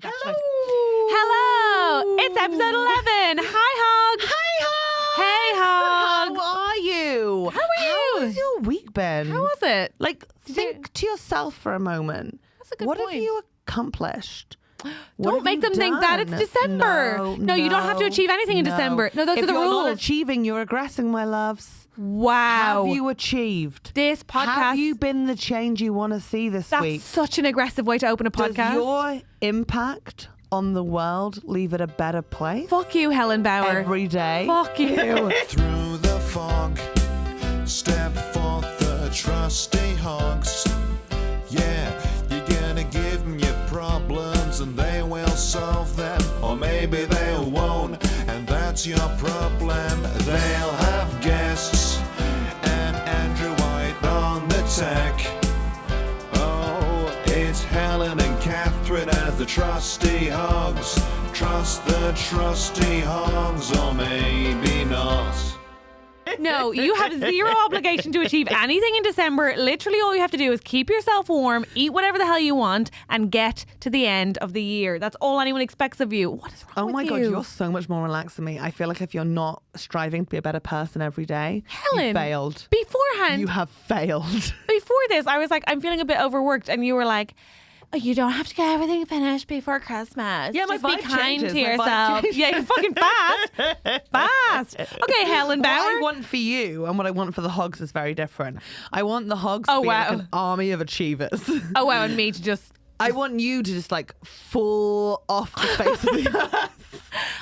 Hello. Hello. It's episode 11. Hi, Hogs. Hi, Hogs. Hey, Hogs. How are you? How are you? How has your week been? How was it? Like, think to yourself for a moment. That's a good what point. have you accomplished? Don't make them think that it's December. No, you don't have to achieve anything in December. No, those are the rules. If you're not achieving, you're regressing, my loves. Wow. Have you achieved? This podcast. Have you been the change you want to see this week? That's such an aggressive way to open a podcast. Does your impact on the world leave it a better place? Fuck you, Helen Bauer. Every day. Fuck you. Through the fog, step forth the trusty hogs. Yeah, you're gonna give them your problems and they will solve them. Or maybe they won't, and that's your problem. They'll have guests and Andrew White on the tech. Oh, it's Helen and Catherine as the trusty hogs. Trust the trusty hogs, or maybe not. No, you have zero obligation to achieve anything in December. Literally all you have to do is keep yourself warm, eat whatever the hell you want, and get to the end of the year. That's all anyone expects of you. What is wrong with you? Oh my God, you're so much more relaxed than me. I feel like if you're not striving to be a better person every day, Helen, you failed. Beforehand, You have failed. before this, I was like, I'm feeling a bit overworked, and you were like, oh, you don't have to get everything finished before Christmas. Yeah, my Just be vibe kind changes. to My vibe yourself. changes. Yeah, you're fucking fast. Okay, Helen Bauer. What I want for you and what I want for the hogs is very different. I want the hogs Oh, to be like wow. an army of achievers. Oh, wow, and me to just... I want you to just like fall off the face of the earth.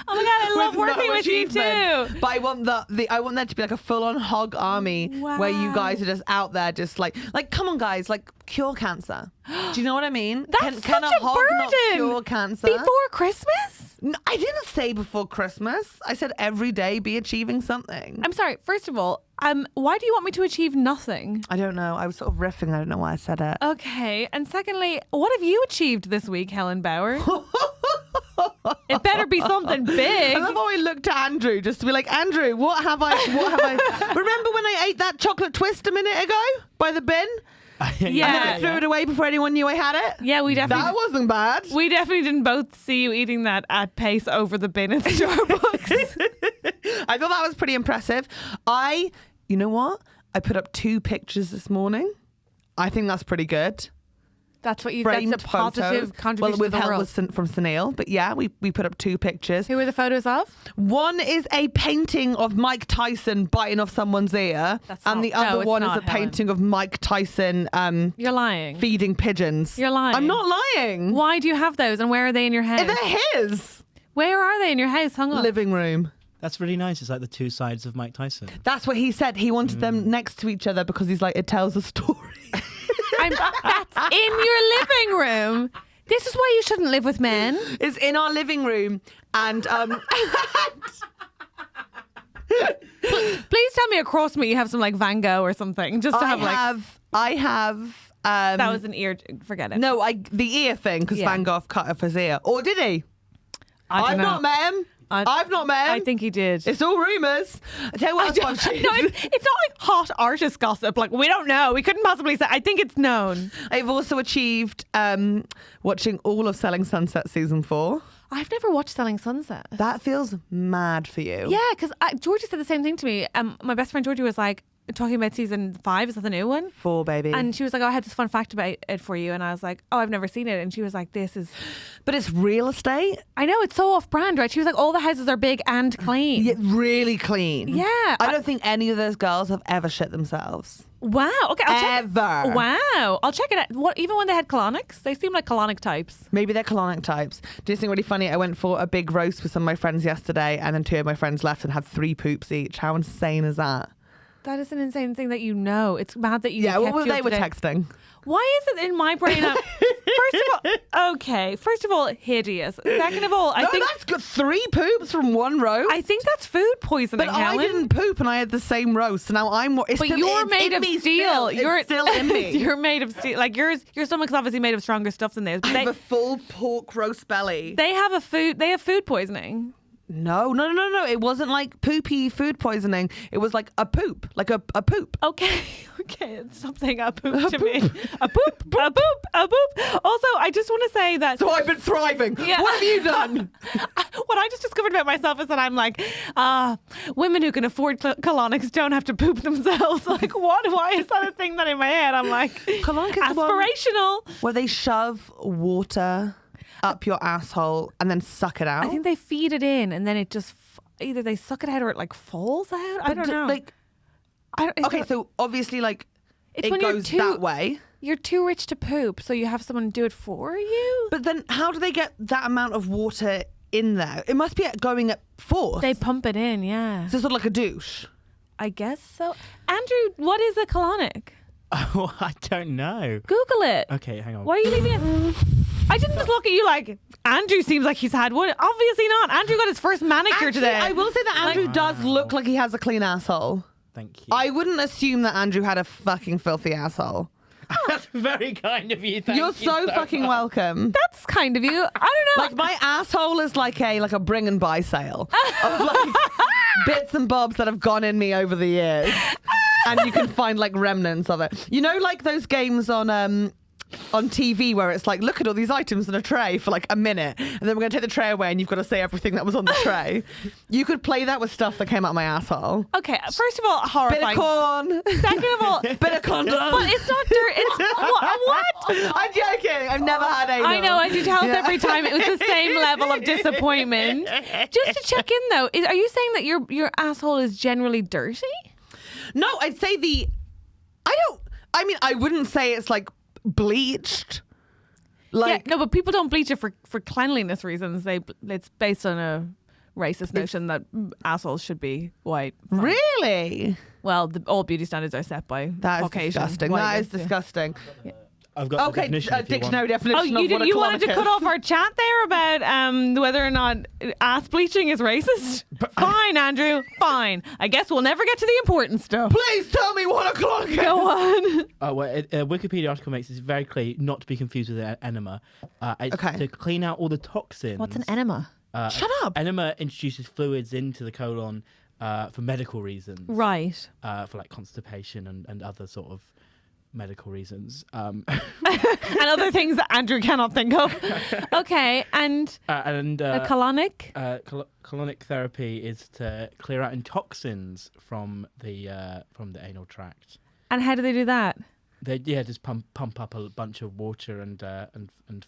Oh my God, I love with working no with you achievement. too. But I want I want there to be like a full-on hog army where you Wow. guys are just out there, just like come on, guys, like cure cancer. Do you know what I mean? That's can such a a hog not burden. cure cancer? Before Christmas? No, I didn't say before Christmas. I said every day be achieving something. I'm sorry. First of all, why do you want me to achieve nothing? I don't know. I was sort of riffing. I don't know why I said it. Okay. And secondly, what have you achieved this week, Helen Bauer? It better be something big. I love how I looked at Andrew just to be like, Andrew, what have I? Remember when I ate that chocolate twist a minute ago by the bin? Yeah. And then I threw it away before anyone knew I had it? Yeah, we definitely... That wasn't bad. We definitely didn't both see you eating that at pace over the bin at Starbucks. I thought that was pretty impressive. You know what? I put up 2 pictures this morning. I think that's pretty good. That's what you... Framed That's a positive photos. contribution with to the help world. from Sunil. But yeah, we put up 2 pictures. Who were the photos of? One is a painting of Mike Tyson biting off someone's ear. That's and not- the no, other it's one is not, a painting of Mike Tyson You're lying. feeding pigeons. You're lying. I'm not lying. Why do you have those and where are they in your house? They're his. Where are they in your house? Hung up. Living room. That's really nice. It's like the 2 sides of Mike Tyson. That's what he said. He wanted them next to each other because he's like, it tells a story. That's in your living room. This is why you shouldn't live with men. It's in our living room. And Please tell me across me you have some like Van Gogh or something. Just to have I have that was an ear. Forget it. no, the ear thing because Yeah. Van Gogh cut off his ear. Or did he? I don't know. not met him. I've not met him. I think he did. It's all rumours. I tell you what else I've achieved. No, it's not like hot artist gossip. Like, we don't know. We couldn't possibly say. I think it's known. I've also achieved watching all of Selling Sunset season 4. I've never watched Selling Sunset. That feels mad for you. Yeah, because Georgie said the same thing to me. My best friend Georgie was like, talking about season 5. Is that the new one? 4, baby. And she was like, oh, I had this fun fact about it for you. And I was like, oh, I've never seen it. And she was like, this is... But it's real estate. I know, it's so off-brand, right? She was like, all the houses are big and clean. Yeah, really clean. Yeah. I don't think any of those girls have ever shit themselves. Wow. Okay, I'll check. Ever. Wow. I'll check it out. Even when they had colonics, they seem like colonic types. Maybe they're colonic types. Do you think really funny? I went for a big roast with some of my friends yesterday and then 2 of my friends left and had 3 poops each. How insane is that? That is an insane thing that you know. It's mad that you Yeah, kept well, you they up were to date. texting. Why is it in my brain? First of all, hideous. Second of all, I think that's good. 3 poops from one roast. I think that's food poisoning. But Helen. I didn't poop and I had the same roast. So now I'm more. It's But still, you're it's made in of me steel. Still. It's still in me. You're made of steel. Like your stomach's obviously made of stronger stuff than theirs. But I have a full pork roast belly. they have food poisoning. No. It wasn't like poopy food poisoning. It was like a poop, like a poop. Okay, stop saying a poop to me. A poop. Also, I just want to say that. So I've been thriving. Yeah. What have you done? What I just discovered about myself is that I'm like, women who can afford colonics don't have to poop themselves. Like, what? Why is that a thing that in my head? I'm like, Colonic is the one aspirational. where they shove water up your asshole and then suck it out. I think they feed it in and then it just either they suck it out or it like falls out. I don't know. Like, okay, so obviously, like, it's it when goes you're that way. You're too rich to poop, so you have someone do it for you. But then, how do they get that amount of water in there? It must be going at force. They pump it in, yeah. So sort of like a douche. I guess so. Andrew, what is a colonic? Oh, I don't know. Google it. Okay, hang on. Why are you leaving it? I didn't just look at you like, Andrew seems like he's had one. Obviously not. Andrew got his first manicure Actually, today. I will say that Andrew does look like he has a clean asshole. Thank you. I wouldn't assume that Andrew had a fucking filthy asshole. That's very kind of you. Thank You're you so fucking much. welcome. That's kind of you. I don't know. Like, my asshole is like a bring and buy sale of like bits and bobs that have gone in me over the years, and you can find like remnants of it. You know, like those games on TV where it's like, look at all these items in a tray for like a minute, and then we're going to take the tray away and you've got to say everything that was on the tray. You could play that with stuff that came out of my asshole. Okay, first of all, Bit horrifying. of corn. Second of all, Bit of condom. but it's not dirt. It's what? I'm joking. I've never had anal. I know, as you tell us Yeah. every time, it was the same level of disappointment. Just to check in though, are you saying that your asshole is generally dirty? No, I'd say I wouldn't say it's like bleached. Like, yeah, no, but people don't bleach it for cleanliness reasons. It's based on a racist notion that assholes should be white. really? Well, all beauty standards are set by That is Caucasian. disgusting. white That is race, yeah. disgusting. I've got the Okay, definition if you want. dictionary definition Oh, of what a you wanted to colonic cut is. off our chat there about whether or not ass bleaching is racist? Fine, Andrew. Fine. I guess we'll never get to the important stuff. Please tell me what a colonic is. Go on. A Wikipedia article makes this very clear, not to be confused with an enema. It's Okay. to clean out all the toxins. What's an enema? Shut up. Enema introduces fluids into the colon for medical reasons. Right. For like constipation and other sort of medical reasons. And other things that Andrew cannot think of. Okay, and a colonic? Colonic therapy is to clear out toxins from the anal tract. And how do they do that? They just pump up a bunch of water and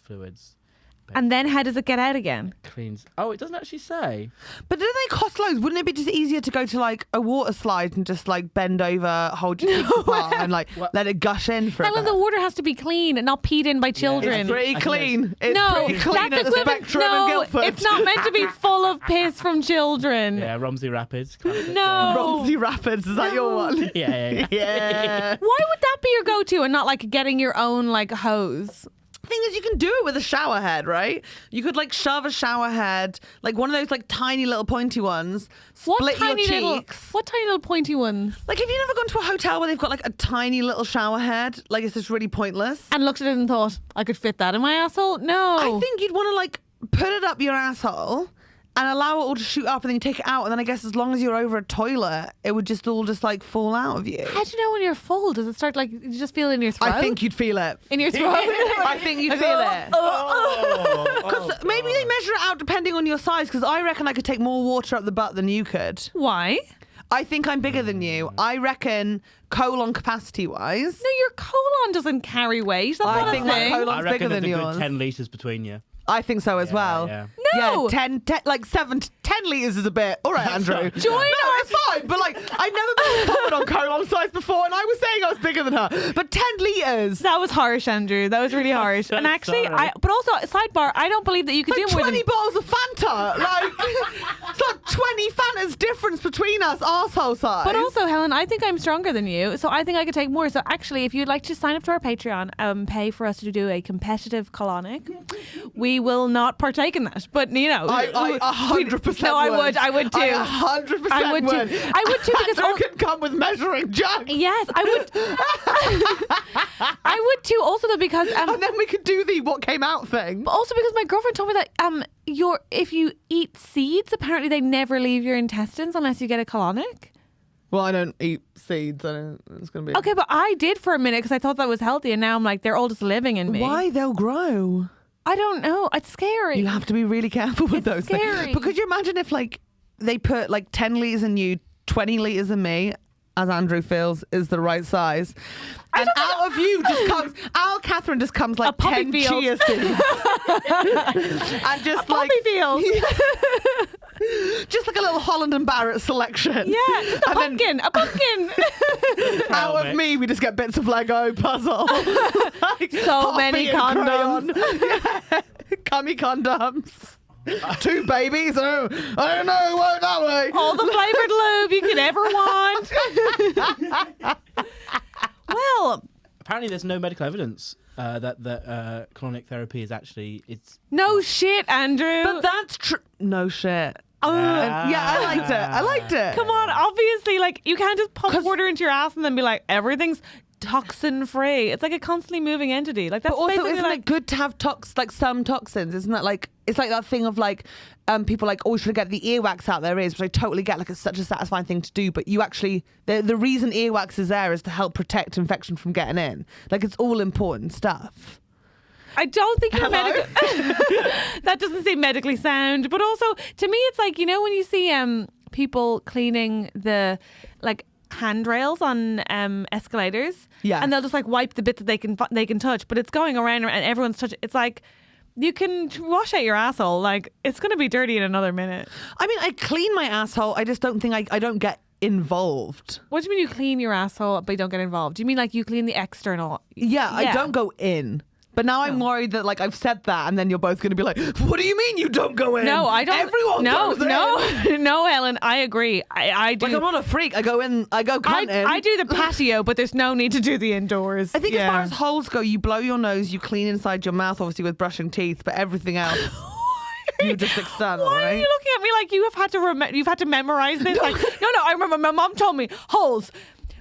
fluids. And then how does it get out again? Cleans. Oh, it doesn't actually say. But do they cost loads? Wouldn't it be just easier to go to like a water slide and just like bend over, hold your cheeks apart and like let it gush in for a Helen, bit? the water has to be clean and not peed in by children. It's pretty I think clean. It's no, pretty clean that's at the equivalent. Spectrum in No, Guildford. it's not meant to be full of piss from children. Yeah, Romsey Rapids. No. Romsey Rapids, is that your one? Yeah. Yeah. Why would that be your go-to and not like getting your own like hose? Thing is, you can do it with a shower head, right? You could like shove a shower head, like one of those like tiny little pointy ones, split your cheeks. What tiny little pointy ones? Like, have you never gone to a hotel where they've got like a tiny little shower head? Like, it's just really pointless. And looked at it and thought, I could fit that in my asshole? No. I think you'd want to like put it up your asshole and allow it all to shoot up, and then you take it out, and then I guess as long as you're over a toilet, it would just all just like fall out of you. How do you know when you're full? Does it start like, you just feel it in your throat? I think you'd feel it. In your throat? I think you'd feel it. Oh, Maybe they measure it out depending on your size, because I reckon I could take more water up the butt than you could. Why? I think I'm bigger than you. I reckon colon capacity wise. No, your colon doesn't carry weight. That's not I think a my thing. colon's I reckon bigger there's than a yours. good 10 litres between you. I think so as well. Yeah. No. Yeah, 10 litres is a bit. All right, Andrew. Join No, our- it's fine. But like, I've never been covered on colon size before, and I was saying I was bigger than her. But 10 litres. That was harsh, Andrew. That was really harsh. so And actually, sorry. but also, sidebar, I don't believe that you could Like do more 20 than... bottles of Fanta. Like, it's like 20 Fantas difference between us, arsehole size. But also, Helen, I think I'm stronger than you, so I think I could take more. So actually, if you'd like to sign up to our Patreon, pay for us to do a competitive colonic, we will not partake in that. But, you know... I 100% No, I would too. I 100% would. I would too. I would too because you can come with measuring jugs. yes, I would. I would too. Also though because And then we could do the what came out thing. but also because my girlfriend told me that if you eat seeds, apparently they never leave your intestines unless you get a colonic. Well, I don't eat seeds. It's going to be Okay, but I did for a minute because I thought that was healthy, and now I'm like, they're all just living in me. Why? They'll grow. I don't know. It's scary. You have to be really careful with those scary. things. But could you imagine if like they put like 10 litres in you, 20 litres in me, as Andrew feels is the right size. And out of you just comes, out of Catherine just comes like 10 chia seeds. And just a like poppy field. Just like a little Holland and Barrett selection. Yeah, just a pumpkin. Out of me, we just get bits of Lego puzzle. Like So many condoms. Yeah. Cummy condoms. 2 babies. I don't know. It won't that way. All the flavored lube you could ever want. Well, Apparently, there's no medical evidence that colonic therapy is actually no shit, Andrew. But that's true. No shit. Yeah, I liked it. Come on, obviously, like you can't just pump water into your ass and then be like everything's toxin free. It's like a constantly moving entity. Like that's But also, basically isn't like it good to have some toxins? Isn't that like, it's like that thing of like, people like, oh, should I get the earwax out their ears, which I totally get, like it's such a satisfying thing to do. But you actually, the reason earwax is there is to help protect infection from getting in. Like it's all important stuff. I don't think you're medical. That doesn't seem medically sound. But also, to me, it's like, you know, when you see people cleaning the like handrails on escalators, Yeah. and they'll just like wipe the bits that they can touch, but it's going around and everyone's touching. It's like you can wash out your asshole. Like it's going to be dirty in another minute. I mean, I clean my asshole. I just don't think I don't get involved. What do you mean you clean your asshole but you don't get involved? Do you mean like you clean the external? Yeah, I don't go in. But now I'm worried that like I've said that and then you're both going to be like, what do you mean you don't go in? No, I don't. Everyone goes in. No, Ellen, I agree. I do. Like I'm not a freak. I go in. I go cunt in. I do the patio, but there's no need to do the indoors. I think as far as holes go, you blow your nose, you clean inside your mouth, obviously with brushing teeth, but everything else, you just external, Why right? are you looking at me like you have had to memorize this? Like, no. I remember my mom told me holes.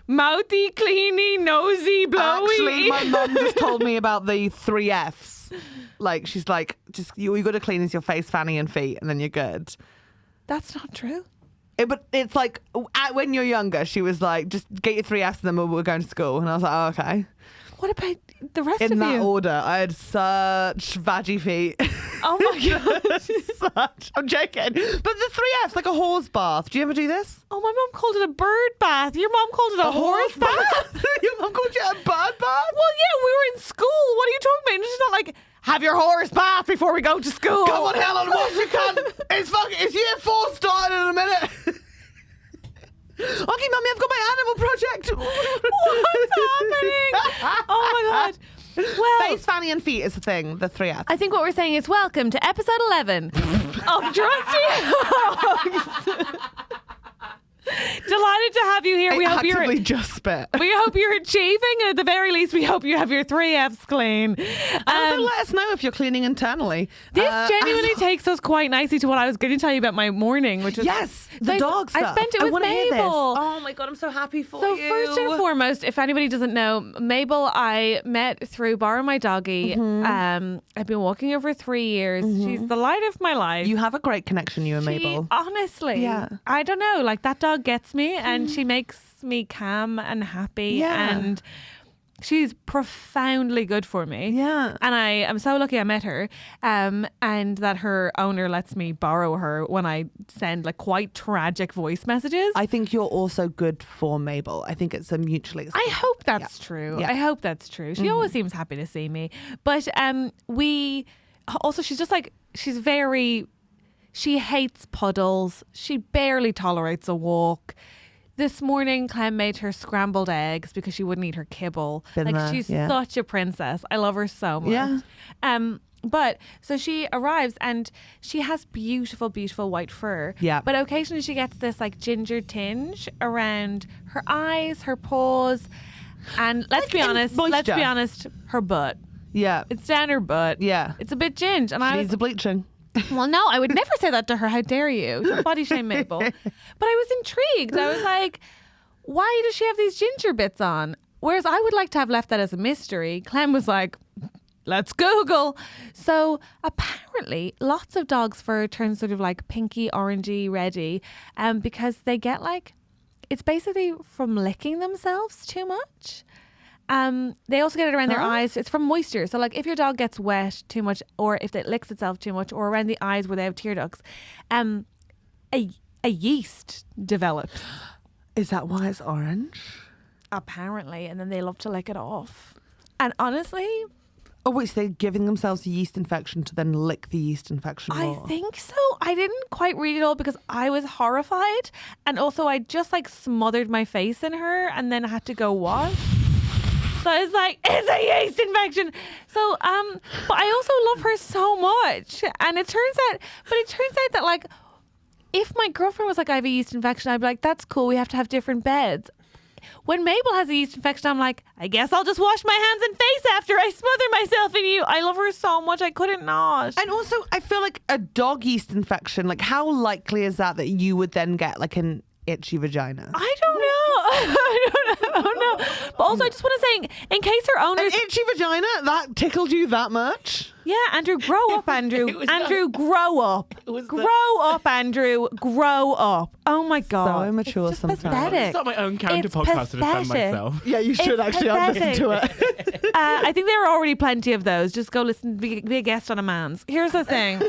Mouthy, cleany, nosy, blowy. Actually, my mum just told me about the 3 Fs. Like, she's like, just you got to clean your face, fanny, and feet, and then you're good. That's not true. But it's like, when you're younger, she was like, just get your 3 Fs and then we're going to school. And I was like, oh, okay. What about the rest In of that you? order, I had such vaggy feet. Oh my god. I'm joking. But the 3 Fs, like a horse bath. Do you ever do this? Oh, my mom called it a bird bath. Your mom called it a horse bath. Your mum called you a bird bath? Well, yeah, we were in school. What are you talking about? And she's not like, have your horse bath before we go to school. Come on, Helen, what you can. It's year 4 starting in a minute. Okay, Mummy, I've got my animal project. What's happening? Oh my god. Well, Face, fanny, and feet is the thing. The 3 Fs. I think what we're saying is welcome to episode 11 of Trusty Hogs. Delighted to have you here. We hope actively just spit. We hope you're achieving, and at the very least, we hope you have your 3 Fs clean. Also, let us know if you're cleaning internally. This genuinely takes us quite nicely to what I was going to tell you about my morning, which was the dog stuff. I spent it with wanna hear this. Mabel. Oh my god, I'm so happy for So you. first and foremost, if anybody doesn't know, Mabel I met through Borrow My Doggy. I've been walking her for 3 years. She's the light of my life. You have a great connection, you and Mabel. Honestly, Yeah. I don't know. Like that dog gets me, and she makes me calm and happy, Yeah. and she's profoundly good for me. Yeah. And I am so lucky I met her, and that her owner lets me borrow her when I send like quite tragic voice messages. I think you're also good for Mabel. I think it's a mutually I hope that's true. Yeah. I hope that's true. She always seems happy to see me. But we also, she's just like, she hates puddles. She barely tolerates a walk. This morning, Clem made her scrambled eggs because she wouldn't eat her kibble. Been there, she's yeah. such a princess. I love her so much. Yeah. But so she arrives and she has beautiful, beautiful white fur. Yeah. But occasionally she gets this like ginger tinge around her eyes, her paws, and let's be honest, her butt. Yeah. It's down her butt. Yeah. It's a bit ginge, and She I needs was, a bleaching. Well, no, I would never say that to her. How dare you? Don't body shame Mabel. But I was intrigued. I was like, why does she have these ginger bits on? Whereas I would like to have left that as a mystery. Clem was like, let's Google. So apparently lots of dogs' fur turns sort of like pinky, orangey, reddy because they get like, it's basically from licking themselves too much. They also get it around their eyes. It's from moisture. So like if your dog gets wet too much or if it licks itself too much or around the eyes where they have tear ducts, a yeast develops. Is that why it's orange? Apparently. And then they love to lick it off. And honestly... Oh, wait, so they're giving themselves a yeast infection to then lick the yeast infection more? I think so. I didn't quite read it all because I was horrified. And also I just like smothered my face in her and then I had to go wash. So I was like, it's a yeast infection. So, but I also love her so much. And it turns out that like, if my girlfriend was like, I have a yeast infection, I'd be like, that's cool. We have to have different beds. When Mabel has a yeast infection, I'm like, I guess I'll just wash my hands and face after I smother myself in you. I love her so much. I couldn't not. And also, I feel like a dog yeast infection, like how likely is that you would then get like an itchy vagina? I don't know. I don't know. But also, I just want to say, in case her owners... An itchy vagina? That tickled you that much? Yeah, Andrew, grow up, Andrew. Andrew, grow up. Grow up, Andrew. Grow up. Oh my God. So immature it's just sometimes. Pathetic. It's not my own counter It's podcast to defend pathetic. myself. Yeah, you should It's actually listen to it. I think there are already plenty of those. Just go listen, be a guest on a man's. Here's the thing.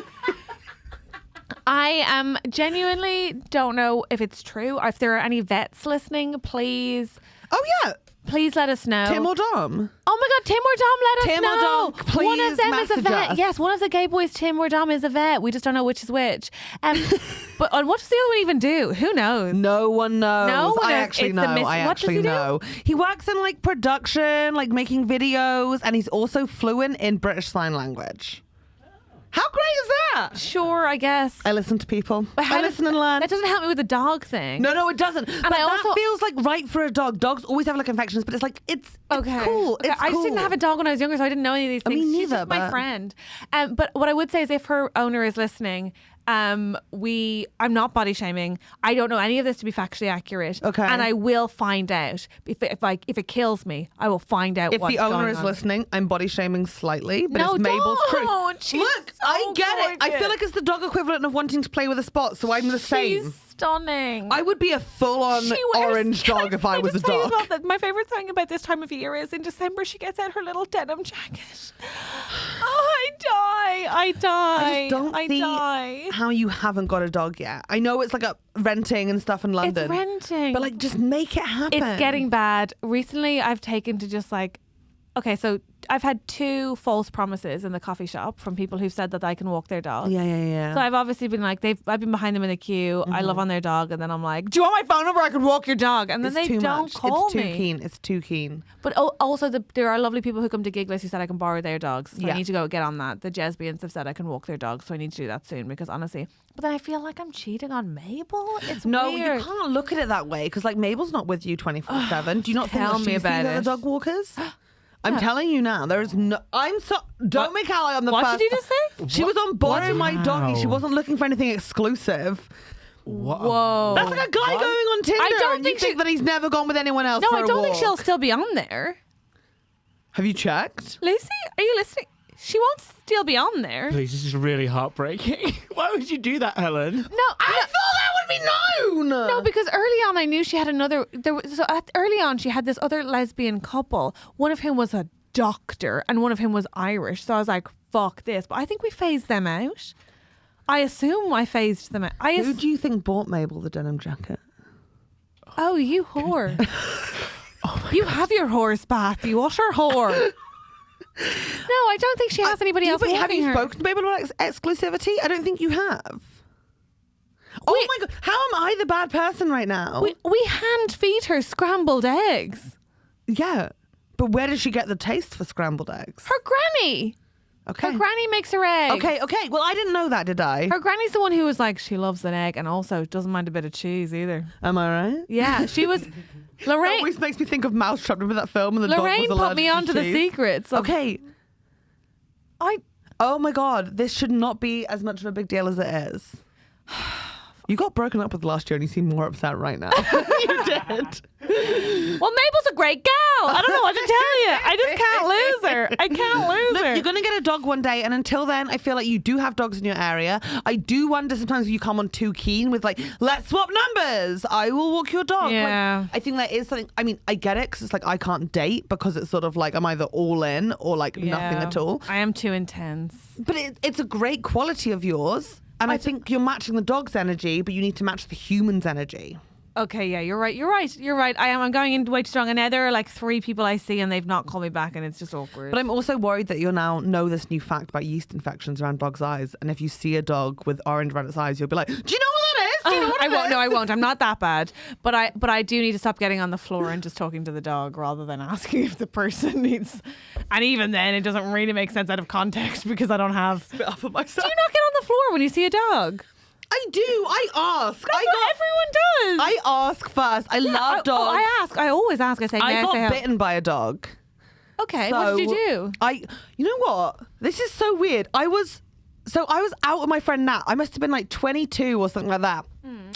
I genuinely don't know if it's true or if there are any vets listening. Please. Oh, yeah. Please let us know. Tim or Dom? Oh my God, Tim or Dom, let us Tim or know. Dom, please one of them is a message vet. us. Yes, one of the gay boys, Tim or Dom, is a vet. We just don't know which is which. But what does the other one even do? Who knows? No one knows. No one I knows. actually It's know. a mystery. I What does actually he do? know. He works in like production, like making videos, and he's also fluent in British Sign Language. How great is that? Sure, I guess. I listen to people. But how I does- listen and learn. That doesn't help me with the dog thing. No, it doesn't. And but I also- that feels like right for a dog. Dogs always have like infections, but it's like it's Okay. cool. Okay, It's I just didn't cool. have a dog when I was younger, so I didn't know any of these I things. mean, She's neither, just my but- friend. But what I would say is, if her owner is listening, I'm not body shaming. I don't know any of this to be factually accurate. Okay. And I will find out if it kills me. I will find out. If what's the owner going is on. listening, I'm body shaming slightly, but No, it's Mabel's don't. truth. She's Look, so I get it. I feel gorgeous. like it's the dog equivalent of wanting to play with a spot, so I'm the same. She's stunning. I would be a full-on She wears- orange Can dog if I was a just tell you dog. about that? My favorite thing about this time of year is in December she gets out her little denim jacket. Oh, I die. I just don't I see die. how you haven't got a dog yet. I know it's like a renting and stuff in London. It's renting. But like, just make it happen. It's getting bad. Recently, I've taken to just like, okay, so I've had 2 false promises in the coffee shop from people who've said that I can walk their dog. Yeah. So I've obviously been like, I've been behind them in the queue. I love on their dog, and then I'm like, do you want my phone number? I could walk your dog, and then It's they too don't much. call It's too me. keen. It's too keen. But also, there are lovely people who come to Gigless who said I can borrow their dogs. So Yeah. I need to go get on that. The Jesbians have said I can walk their dogs, so I need to do that soon because honestly, but then I feel like I'm cheating on Mabel. It's No, weird. you can't look at it that way because like Mabel's not with you 24/7. Do you not think Tell that me she's about the other it. dog walkers? I'm telling you now, there is no. Don't make out I'm the What first. did you just say? She was on board with my doggy. She Wow. wasn't looking for anything exclusive. What? Whoa. That's like a guy going on Tinder. I don't and think you think that he's never gone with anyone else. No, for I a don't think walk. she'll still be on there. Have you checked? Lucy, are you listening? She won't still be on there. Please, this is really heartbreaking. Why would you do that, Helen? No, I thought that would be known. no, because early on I knew she had another. Early on she had this other lesbian couple. One of whom was a doctor, and one of whom was Irish. So I was like, "Fuck this!" But I think we phased them out. I assume I phased them out. Who do you think bought Mabel the denim jacket? Oh, you whore! You have your horse back, you utter whore. No, I don't think she has anybody else. Have walking you her. spoken to Mabel about exclusivity? I don't think you have. Oh my god! How am I the bad person right now? We hand feed her scrambled eggs. Yeah, but where does she get the taste for scrambled eggs? Her granny. Okay. Her granny makes her eggs. Okay. Well, I didn't know that, did I? Her granny's the one who was like, she loves an egg and also doesn't mind a bit of cheese either. Am I right? Yeah, she was. It Lorraine. always makes me think of Mousetrap. Remember that film? And the dog Lorraine was put me allergic onto to The cheese? Secrets. Of, Okay. Oh my God, this should not be as much of a big deal as it is. You got broken up with last year and you seem more upset right now. You did. Well, Mabel's a great gal. I don't know what to tell you. I just can't lose her. I can't lose Look, her. you're going to get a dog one day, and until then, I feel like you do have dogs in your area. I do wonder sometimes if you come on too keen with like, let's swap numbers. I will walk your dog. Yeah. Like, I think that is something, I mean, I get it because it's like I can't date because it's sort of like I'm either all in or like nothing at all. I am too intense. But it's a great quality of yours. And I think you're matching the dog's energy, but you need to match the human's energy. Okay, yeah, you're right. You're right. I'm going in way too strong. And now there are like 3 people I see and they've not called me back and it's just awkward. But I'm also worried that you'll now know this new fact about yeast infections around dogs' eyes. And if you see a dog with orange around its eyes, you'll be like, do you know what that is? Do you know what I it won't. is?" No, I won't. I'm not that bad. But I do need to stop getting on the floor and just talking to the dog rather than asking if the person needs. And even then, it doesn't really make sense out of context because I don't have. Spit up at myself. Do you not get on the floor when you see a dog? I do. I ask. That's what everyone does. I ask first. I love dogs. I ask. I always ask. I say, I may got say help? bitten by a dog. Okay, what did you do? You know what? This is so weird. I was out with my friend Nat. I must have been like 22 or something like that.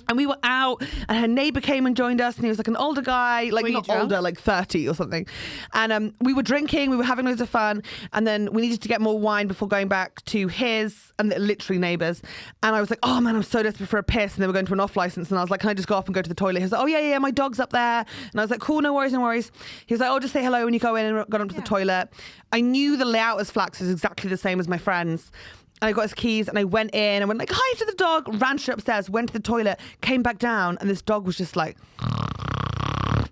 And we were out, and her neighbour came and joined us, and he was like an older guy, like Were you not drunk? older, like 30 or something. And we were drinking, we were having loads of fun, and then we needed to get more wine before going back to his, and they're literally neighbours. And I was like, oh man, I'm so desperate for a piss. And they were going to an off license, and I was like, can I just go up and go to the toilet? He was like, oh yeah, my dog's up there. And I was like, cool, no worries. He was like, oh, just say hello when you go in, and got up to the toilet. I knew the layout as Flax was exactly the same as my friend's. And I got his keys and I went in and went like, hi to the dog, ran straight upstairs, went to the toilet, came back down, and this dog was just like,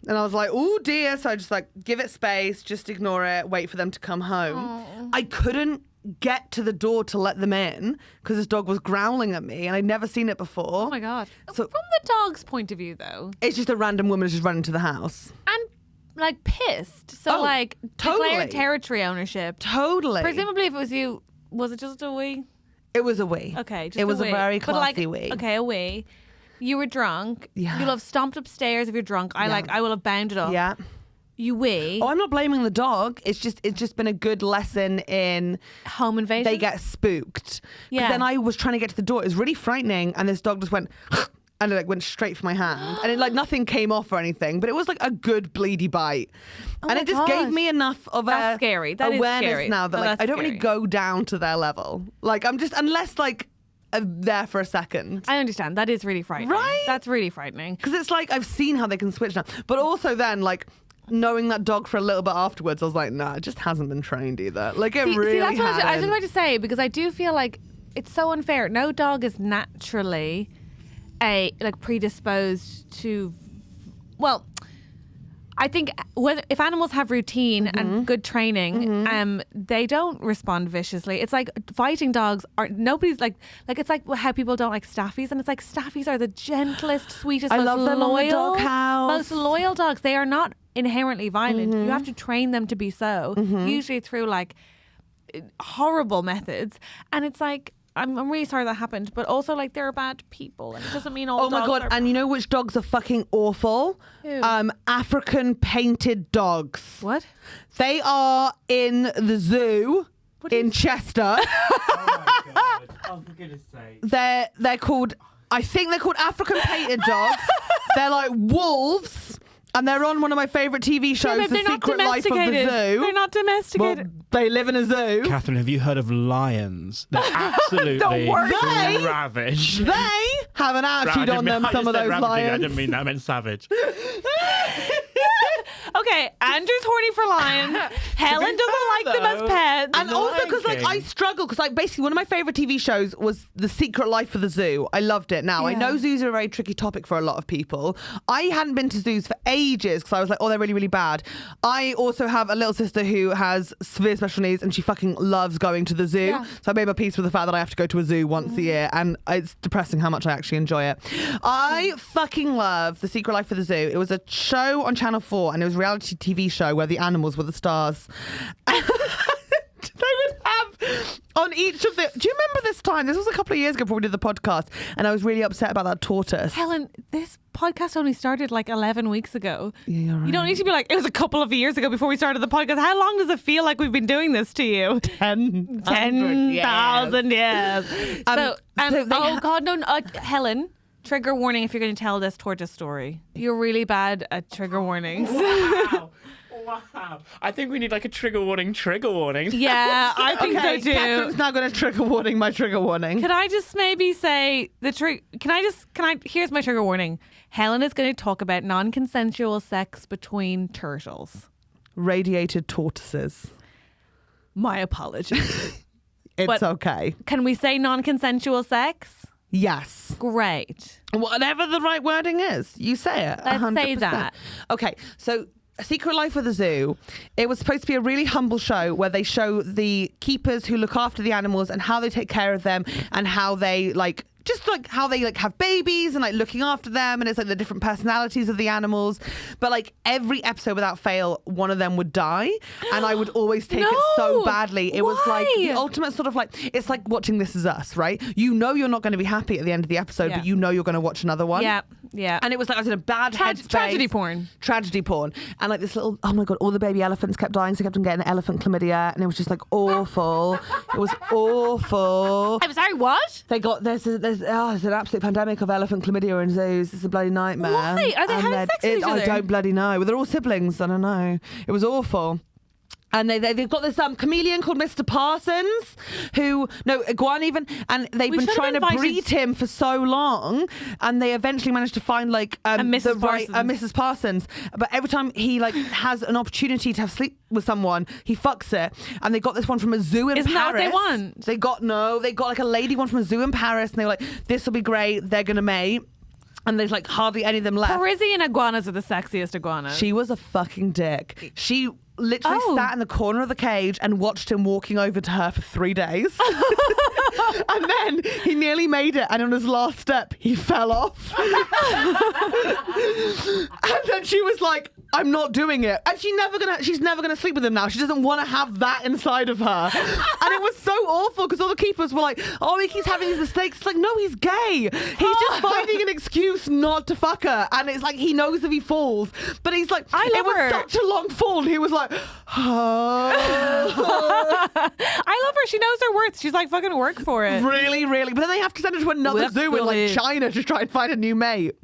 and I was like, oh dear. So I just like, give it space, just ignore it, wait for them to come home. Aww. I couldn't get to the door to let them in because this dog was growling at me and I'd never seen it before. Oh my God. So- From the dog's point of view, though, It's just a random woman just running to the house. and like pissed. So Oh, like totally. declared territory ownership. Totally. Presumably, if it was you, was it just a wee? It was a wee. Okay, just it was a wee. very But, like, classy wee. Okay, a wee. You were drunk. Yeah. You'll have stomped upstairs if you're drunk. Yeah. I will have bounded up. Yeah. You wee. Oh, I'm not blaming the dog. It's just been a good lesson in Home invasion. they get spooked. Yeah. Then I was trying to get to the door. It was really frightening, and this dog just went and it like went straight for my hand, and it like nothing came off or anything, but it was like a good bleedy bite, and my it just gave gosh. me enough of That's scary. That is awareness scary. now that No, like that's I don't really scary. go down to their level. Like I'm just unless like I'm there for a second. I understand. That is really frightening. Right? That's really frightening. Because it's like I've seen how they can switch now, but also then like knowing that dog for a little bit afterwards, I was like, nah, it just hasn't been trained either. Like it really that's what I was hasn't. just about to say, because I do feel like it's so unfair. No dog is naturally predisposed to. Well, I think if animals have routine and good training, they don't respond viciously. It's like fighting dogs are nobody's like it's like how people don't like staffies, and it's like staffies are the gentlest, sweetest, I most love them loyal, on the doghouse. most loyal dogs. They are not inherently violent. You have to train them to be so, usually through like horrible methods, and it's like. I'm really sorry that happened, but also like they're bad people, and it doesn't mean all. Oh my dogs god! are And you know which dogs are fucking awful? Who? African painted dogs. What? They are in the zoo in Chester. Oh my god! Oh, for goodness sake! They're called. I think they're called African painted dogs. They're like wolves. And they're on one of my favourite TV shows, but The they're not Secret Life of the domesticated. Zoo. They're not Well, domesticated. they live in a zoo. Catherine, have you heard of lions? They're absolutely Don't worry. ravaged. They have an Right, I attitude didn't on mean- them, I some just of said those ravaging, lions. I didn't mean that. I meant savage. Okay, Andrew's horny for lions. Helen doesn't like them as though- pets. And also because like I King. struggle because like basically one of my favorite TV shows was The Secret Life of the Zoo. I loved it. Now I Yeah. know zoos are a very tricky topic for a lot of people. I hadn't been to zoos for ages because I was like, oh, they're really, really bad. I also have a little sister who has severe special needs and she fucking loves going to the zoo. Yeah. So I made my peace with the fact that I have to go to a zoo once a year, and it's depressing how much I actually enjoy it. I fucking love The Secret Life of the Zoo. It was a show on Channel 4 and it was a reality TV show where the animals were the stars. They would have on each of the... Do you remember this time? This was a couple of years ago before we did the podcast, and I was really upset about that tortoise. Helen, this podcast only started like 11 weeks ago. Yeah, you're right. You don't need to be like, it was a couple of years ago before we started the podcast. How long does it feel like we've been doing this to you? 10,000 years. So they God, no, Helen, trigger warning if you're going to tell this tortoise story. You're really bad at trigger warnings. Wow. I think we need like a trigger warning. Yeah, I think so too. Catherine's now going to trigger warning my trigger warning. Could I just maybe say here's my trigger warning. Helen is going to talk about non-consensual sex between turtles. Radiated tortoises. My apologies. It's okay. Can we say non-consensual sex? Yes. Great. Whatever the right wording is, you say it. Let's 100%. say that. Okay, so Secret Life of the Zoo, it was supposed to be a really humble show where they show the keepers who look after the animals and how they take care of them and how they how they have babies and looking after them, and it's the different personalities of the animals. But every episode without fail, one of them would die, and I would always take it so badly. It was the ultimate sort of it's like watching This Is Us, right? You know you're not going to be happy at the end of the episode, but you know you're going to watch another one. Yeah. And it was I was in a bad headspace. Tragedy porn. And this little, oh my God, all the baby elephants kept dying, so I kept on getting elephant chlamydia, and it was just awful. It was awful. I'm sorry, what? They got there's an absolute pandemic of elephant chlamydia in zoos. It's a bloody nightmare. Why? Are they having sex with each other? I don't bloody know. Well, they're all siblings. I don't know. It was awful. And they've got this chameleon called Mr. Parsons, Iguana even, and they've been trying to breed him for so long, and they eventually managed to find Mrs. Parsons. But every time he has an opportunity to have sleep with someone, he fucks it. And they got this one from a zoo in Paris. Isn't that what they want? They got a lady one from a zoo in Paris, and they were like, this will be great. They're gonna mate. And there's hardly any of them left. Parisian iguanas are the sexiest iguanas. She was a fucking dick. She literally sat in the corner of the cage and watched him walking over to her for 3 days. And then he nearly made it, and on his last step he fell off. And then she was like, I'm not doing it. And she's never gonna sleep with him now. She doesn't want to have that inside of her. And it was so awful because all the keepers were like, oh, he keeps having these mistakes. It's no, he's gay. He's just finding an excuse not to fuck her. And it's he knows if he falls. But he's it was such a long fall, and he was like, oh. I love her. She knows her worth. She's fucking work for it. Really, really. But then they have to send her to another zoo in China to try and find a new mate.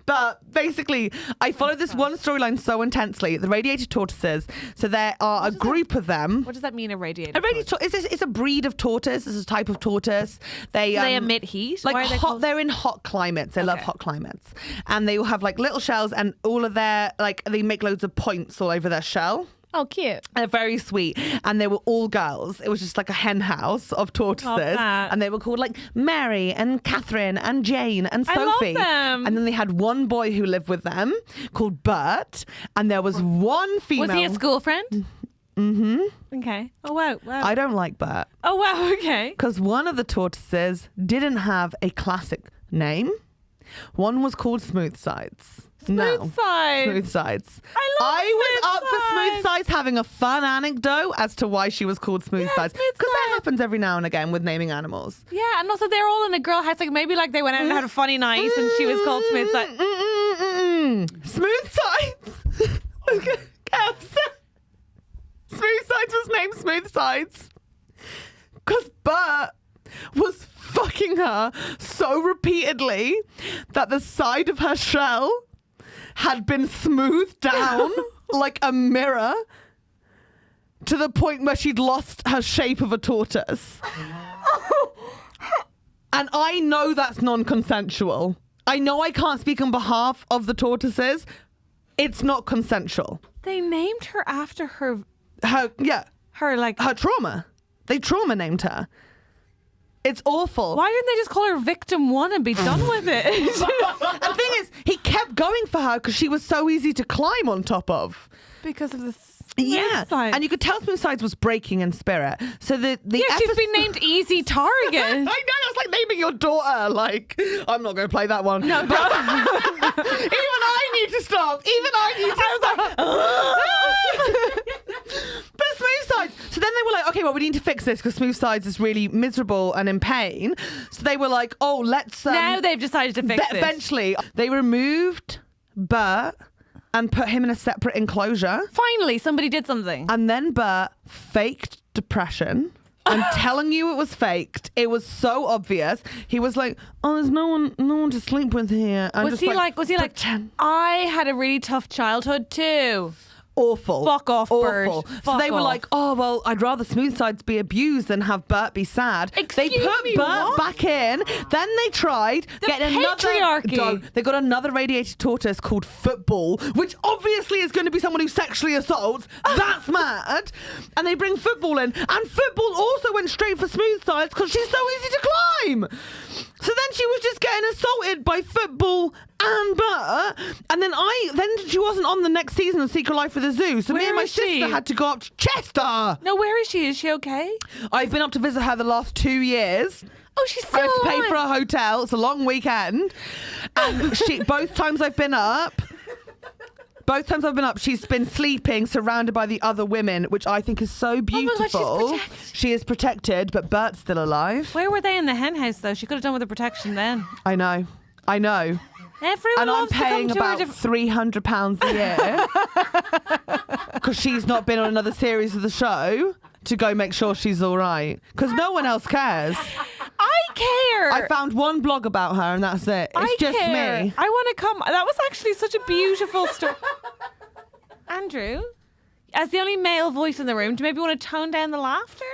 But basically, I followed this one storyline so intensely. The radiated tortoises. So there are a group of them. What does that mean, a radiated tortoise? It's a breed of tortoise. It's a type of tortoise. They emit heat? Why are they're in hot climates. They love hot climates. And they will have little shells, and all of their they make loads of points all over their shell. Oh, cute. They're very sweet. And they were all girls. It was just a hen house of tortoises. And they were called Mary and Catherine and Jane and Sophie. I love them. And then they had one boy who lived with them called Bert. And there was one female. Was he a school friend? Mm-hmm. Okay. Oh, wow. I don't like Bert. Oh, wow. Okay. Because one of the tortoises didn't have a classic name. One was called Smooth Sides. Smooth Sides. I was up for Smooth Sides having a fun anecdote as to why she was called Smooth Sides. Because that happens every now and again with naming animals. Yeah, and also they're all in a girl house. Maybe they went out and had a funny night and she was called Smooth Sides. Smooth Sides. Smooth Sides was named Smooth Sides because Bert was fucking her so repeatedly that the side of her shell had been smoothed down like a mirror to the point where she'd lost her shape of a tortoise. And I know that's non-consensual. I know I can't speak on behalf of the tortoises. It's not consensual. They named her after her trauma. They trauma named her. It's awful. Why didn't they just call her victim 1 and be done with it? The thing is, he kept going for her because she was so easy to climb on top of. Because of the side. And you could tell Smooth Sides was breaking in spirit. So she's been named Easy Target. I know, that's like naming your daughter. I'm not going to play that one. No, but even I need to stop. But Smooth sides. So then they were like, okay, well, we need to fix this because smooth sides is really miserable and in pain. So they were like, oh, let's. Now they've decided to fix it. Eventually, they removed Bert and put him in a separate enclosure. Finally, somebody did something. And then Bert faked depression. I'm telling you, it was faked. It was so obvious. He was like, "Oh, there's no one to sleep with here." And Was he like? I had a really tough childhood too. Awful. Fuck off, Bert. Awful. So Fuck they were off. like, "Oh well, I'd rather smooth sides be abused than have Bert be sad." They Excuse put me, Bert what? back in. Then they tried getting patriarchy. another. They got another radiated tortoise called Football, which obviously is going to be someone who sexually assaults. That's mad. And they bring Football in, and Football also went straight for smooth sides because she's so easy to climb. So then she was just getting assaulted by Football and Bert, and then she wasn't on the next season of Secret Life of the Zoo. So me Where and my is she? sister had to go up to Chester. No, where is she? Is she okay? I've been up to visit her the last 2 years. Oh, she's I still have to pay alive. for a hotel. It's a long weekend, and both times I've been up. She's been sleeping surrounded by the other women, which I think is so beautiful. God, she's protected. She is protected, but Bert's still alive. Where were they in the hen house though? She could have done with the protection then. I know. Everyone And I'm loves paying to come about to her. £300 a year because she's not been on another series of the show to go make sure she's all right. Because no one else cares. I care. I found one blog about her and that's it. It's I just care. me. I want to come. That was actually such a beautiful story. Andrew, as the only male voice in the room, do you maybe want to tone down the laughter?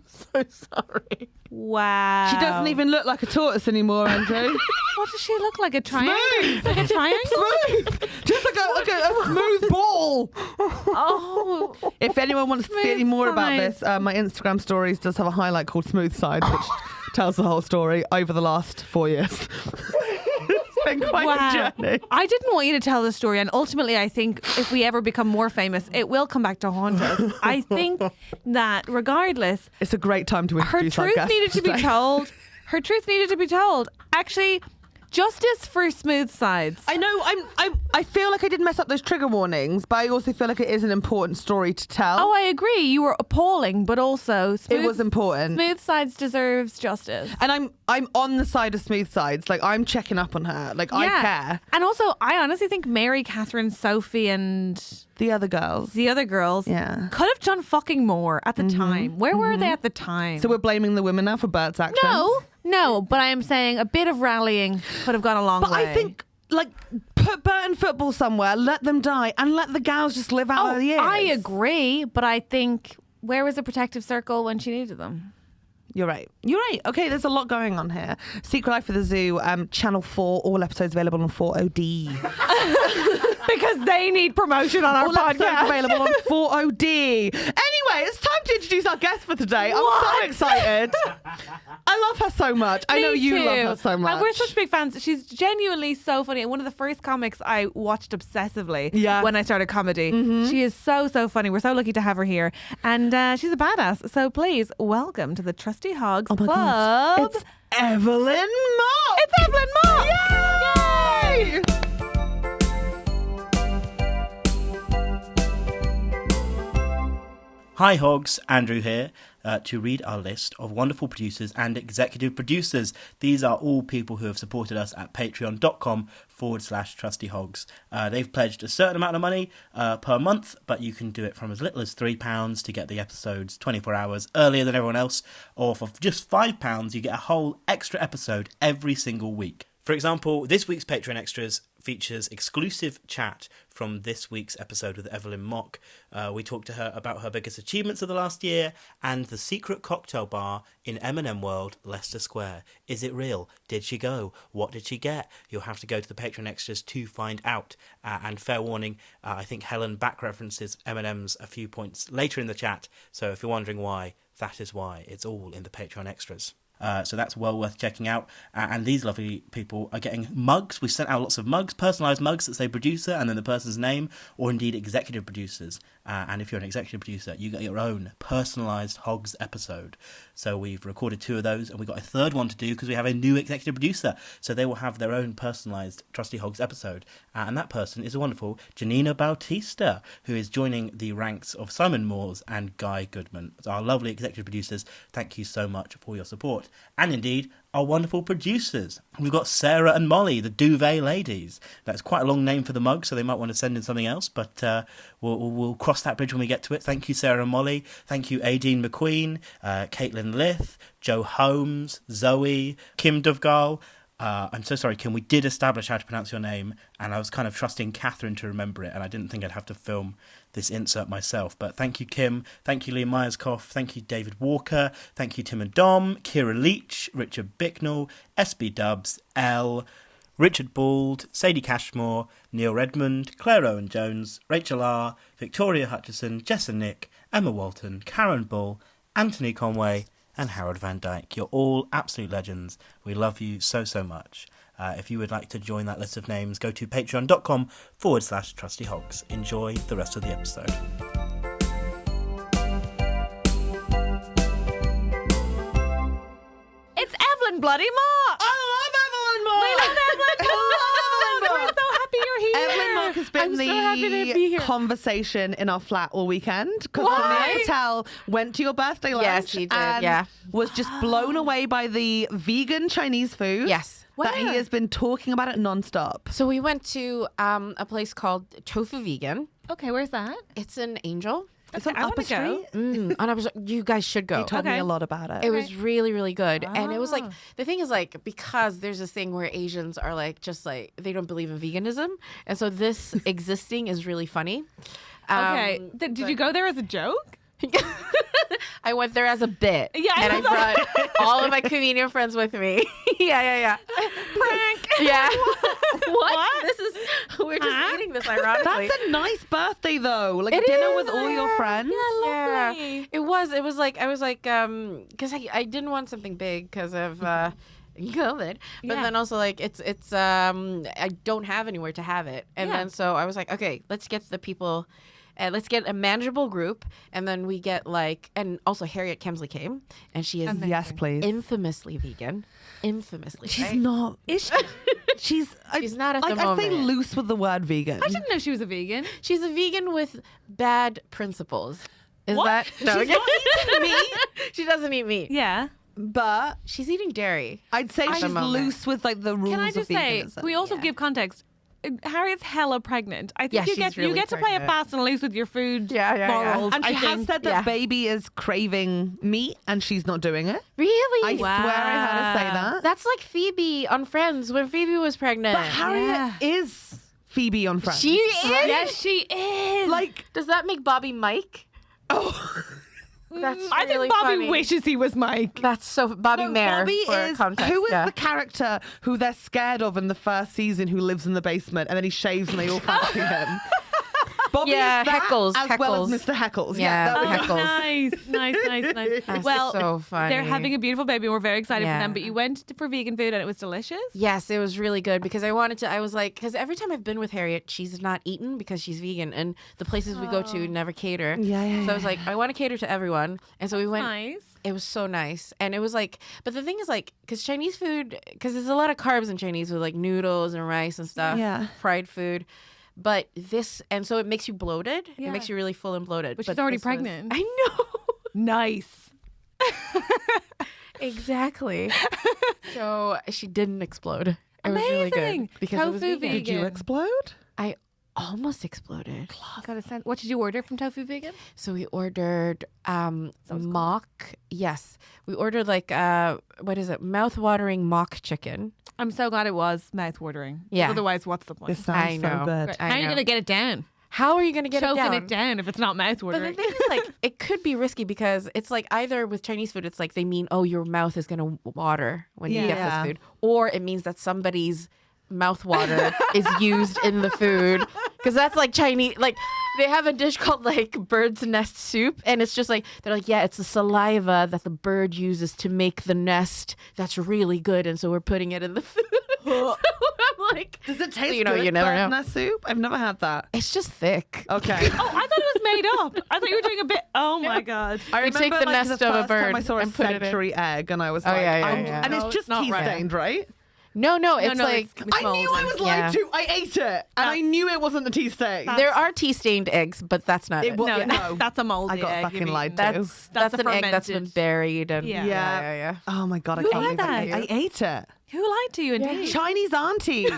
So sorry. Wow. She doesn't even look like a tortoise anymore, Andrew. What does she look like? A triangle? Smooth. Like a triangle? Smooth. Just like a smooth ball. Oh. If anyone wants to see any more about this, my Instagram stories does have a highlight called Smooth Sides, which tells the whole story over the last 4 years. It's been quite a journey. I didn't want you to tell the story, and ultimately I think if we ever become more famous, it will come back to haunt us. I think that regardless, It's a great time to her introduce our truth guest needed to be today. told. Her truth needed to be told. Actually, justice for smooth sides. I know. I feel like I did mess up those trigger warnings, but I also feel like it is an important story to tell. Oh, I agree. You were appalling, but also it was important. Smooth sides deserves justice. And I'm on the side of smooth sides. Like I'm checking up on her. Like I care. And also, I honestly think Mary, Catherine, Sophie, and The other girls. the other girls Yeah. could have done fucking more at the time. Where were they at the time? So we're blaming the women now for Bert's actions. No, but I am saying a bit of rallying could have gone a long But way. I think like put Bert in Football somewhere, let them die, and let the gals just live out their years. I agree, but I think where was the protective circle when she needed them? You're right. Okay, there's a lot going on here. Secret Life of the Zoo, Channel 4, all episodes available on 4OD. Because they need promotion on our All episodes podcast. available on 4OD. Anyway, it's time to introduce our guest for today. I'm so excited. I love her so much. I know Me you too. love her so much. And we're such big fans. She's genuinely so funny. And one of the first comics I watched obsessively when I started comedy. She is so funny. We're so lucky to have her here. And she's a badass. So please welcome to the Trusty Hogs Club. God. It's Evelyn Mok. It's Evelyn Mok. Yay! Hi Hogs, Andrew here, to read our list of wonderful producers and executive producers. These are all people who have supported us at patreon.com/TrustyHogs. They've pledged a certain amount of money per month, but you can do it from as little as £3 to get the episodes 24 hours earlier than everyone else, or for just £5 you get a whole extra episode every single week. For example, this week's Patreon Extras features exclusive chat from this week's episode with Evelyn Mok. We talked to her about her biggest achievements of the last year and the secret cocktail bar in M&M World, Leicester Square. Is it real? Did she go? What did she get? You'll have to go to the Patreon Extras to find out. And fair warning, I think Helen back references M&M's a few points later in the chat, so if you're wondering why, that is why. It's all in the Patreon Extras. So that's well worth checking out. And these lovely people are getting mugs. We sent out lots of mugs, personalised mugs that say producer and then the person's name, or indeed executive producers. And if you're an executive producer, you get your own personalised Hogs episode. So we've recorded 2 of those, and we've got a 3rd one to do because we have a new executive producer. So they will have their own personalised Trusty Hogs episode. And that person is a wonderful Janinna Bautista, who is joining the ranks of Simon Moores and Guy Goodman. Our lovely executive producers, thank you so much for your support. And indeed, our wonderful producers. We've got Sarah and Molly, the Dubhghaill ladies. That's quite a long name for the mug, so they might want to send in something else, but we'll cross that bridge when we get to it. Thank you, Sarah and Molly. Thank you, Aideen McQueen, Caitlin Lith, Joe Holmes, Zoe, Kim Dubhghaill. I'm so sorry, Kim, we did establish how to pronounce your name, and I was kind of trusting Catherine to remember it, and I didn't think I'd have to film this insert myself. But thank you, Kim. Thank you, Lee Myerscough. Thank you, David Walker. Thank you, Tim and Dom, Kierah Leach, Richard Bicknell, SBDubz, Elle, Richard Bald, Sadie Cashmore, Neil Redmond, Claire Owen-Jones, Rachel R., Victoria Hutchison, Jess Nick, Emma Walton, Karen Bull, Anthony Conway, and Harald van Dijk. You're all absolute legends. We love you so, so much. If you would like to join that list of names, go to patreon.com/TrustyHogs. Enjoy the rest of the episode. It's Evelyn Bloody Mok. I love Evelyn Mok. We love Evelyn Mok. We're so happy you're here. Evelyn Mok has been I'm so happy to be the here. conversation in our flat all weekend because Why? Patel went to your birthday lunch Yes, he did, and yeah. was just blown away by the vegan Chinese food. Yes. That he Where? has been talking about it nonstop. So we went to a place called Tofu Vegan. Okay, where's that? It's an Angel. It's on I wanna Upper go. Street. On Upper Street. You guys should go. He told me Okay. a lot about it. It was really, really good. And it was like, Ah. the thing is like, because there's this thing where Asians are like, just like, they don't believe in veganism. And so this existing is really funny. Okay. Did you go there as a joke? I went there as a bit. Yeah, I and I love that. brought all of my comedian friends with me. yeah. Prank. Yeah. What? This is, we're just Huh? eating this ironically. That's a nice birthday though. Like It dinner is, with all your yeah. friends. Yeah, lovely. it was. It was like I was like because I didn't want something big because of COVID, but Yeah. then also like it's I don't have anywhere to have it, and Yeah. then so I was like, okay, let's get the people. Let's get a manageable group, and then we get like, and also Harriet Kemsley came, and she is Yes, please. infamously vegan, infamously. She's right? not. Is she? She's not at the I'd say moment. loose with the word vegan. I didn't know she was a vegan. She's a vegan with bad principles. Is What? that no? She's not eating meat, She doesn't eat meat. Yeah. but She's eating dairy. I'd say the she's moment. loose with like the rules Can I of just say, veganism. we also Yeah. give context. Harriet's hella pregnant. I think Yeah, you she's get you really get to play it pregnant. fast and loose with your food Yeah. morals. and she I has think. said that yeah. baby is craving meat and she's not doing it. Really? I swear I heard her say that. That's like Phoebe on Friends when Phoebe was pregnant. But Harriet Yeah. is Phoebe on Friends. She is. Yes, she is. like Does that make Bobby Mike? oh. That's I really think Bobby funny. wishes he was Mike. That's so Bobby No, Mayer. Bobby for is context. who is yeah. the character who they're scared of in the first season who lives in the basement and then he shaves and they all fancy him. Bobby Yeah, is that Heckles, as well Heckles. as Mr. Heckles. Yeah, that was Heckles. Nice. That's Well, so funny. they're having a beautiful baby. We're very excited Yeah. for them. But you went for vegan food and it was delicious. Yes, it was really good because I wanted to. I was like, because every time I've been with Harriet, she's not eaten because she's vegan, and the places we go to never cater. Yeah. So I was like, I want to cater to everyone, and so we went. Nice. It was so nice. And it was like, but the thing is like, because Chinese food, because there's a lot of carbs in Chinese with like noodles and rice and stuff, Yeah. fried food. But this, and so it makes you bloated. Yeah. It makes you really full and bloated. But But she's already this was- pregnant. I know. Nice. Exactly. So she didn't explode. It was really Amazing. good. Because it was Tofu vegan. Did you vegan. explode? I almost exploded. Got a sense. What did you order from Tofu Vegan? So we ordered mock. Yes. We ordered like what is it? Mouth-watering mock chicken. I'm so glad it was mouth-watering. Yeah. Otherwise, what's the point? This sounds I know. so good. Right. I How are you know. going to get it down? How are you going to get Choking it down? if it's not But mouth-watering. the thing is, like, it could be risky because it's like either with Chinese food, it's like they mean, oh, your mouth is going to water when you get Yeah. this food. Or it means that somebody's mouth water is used in the food. Because that's like Chinese, like they have a dish called like bird's nest soup, and it's just like they're like, yeah, it's the saliva that the bird uses to make the nest. That's really good, and so we're putting it in the food. So I'm like, Does it taste you know, good? you never know. Nest soup? I've never had that. It's just thick. Okay. Oh, I thought it was made up. I thought you were doing a bit. Oh my god. I You take the nest the of a first time bird I saw a and put it in. century egg, and I was Oh, like, yeah, I'm- yeah. and No, it's just it's not tea right. stained, right? No, it's no, like it's I knew I was lied Yeah. to. I ate it, and I knew it wasn't the tea stain. there are tea stained eggs, but that's not it. Well, No, yeah, no. that's a moldy I got egg. fucking you've lied eaten. to. That's a an egg that's been fermented- buried and Yeah. yeah. Oh my god, I Who can't had believe that? I ate it. Who lied to you? Indeed. Chinese aunties.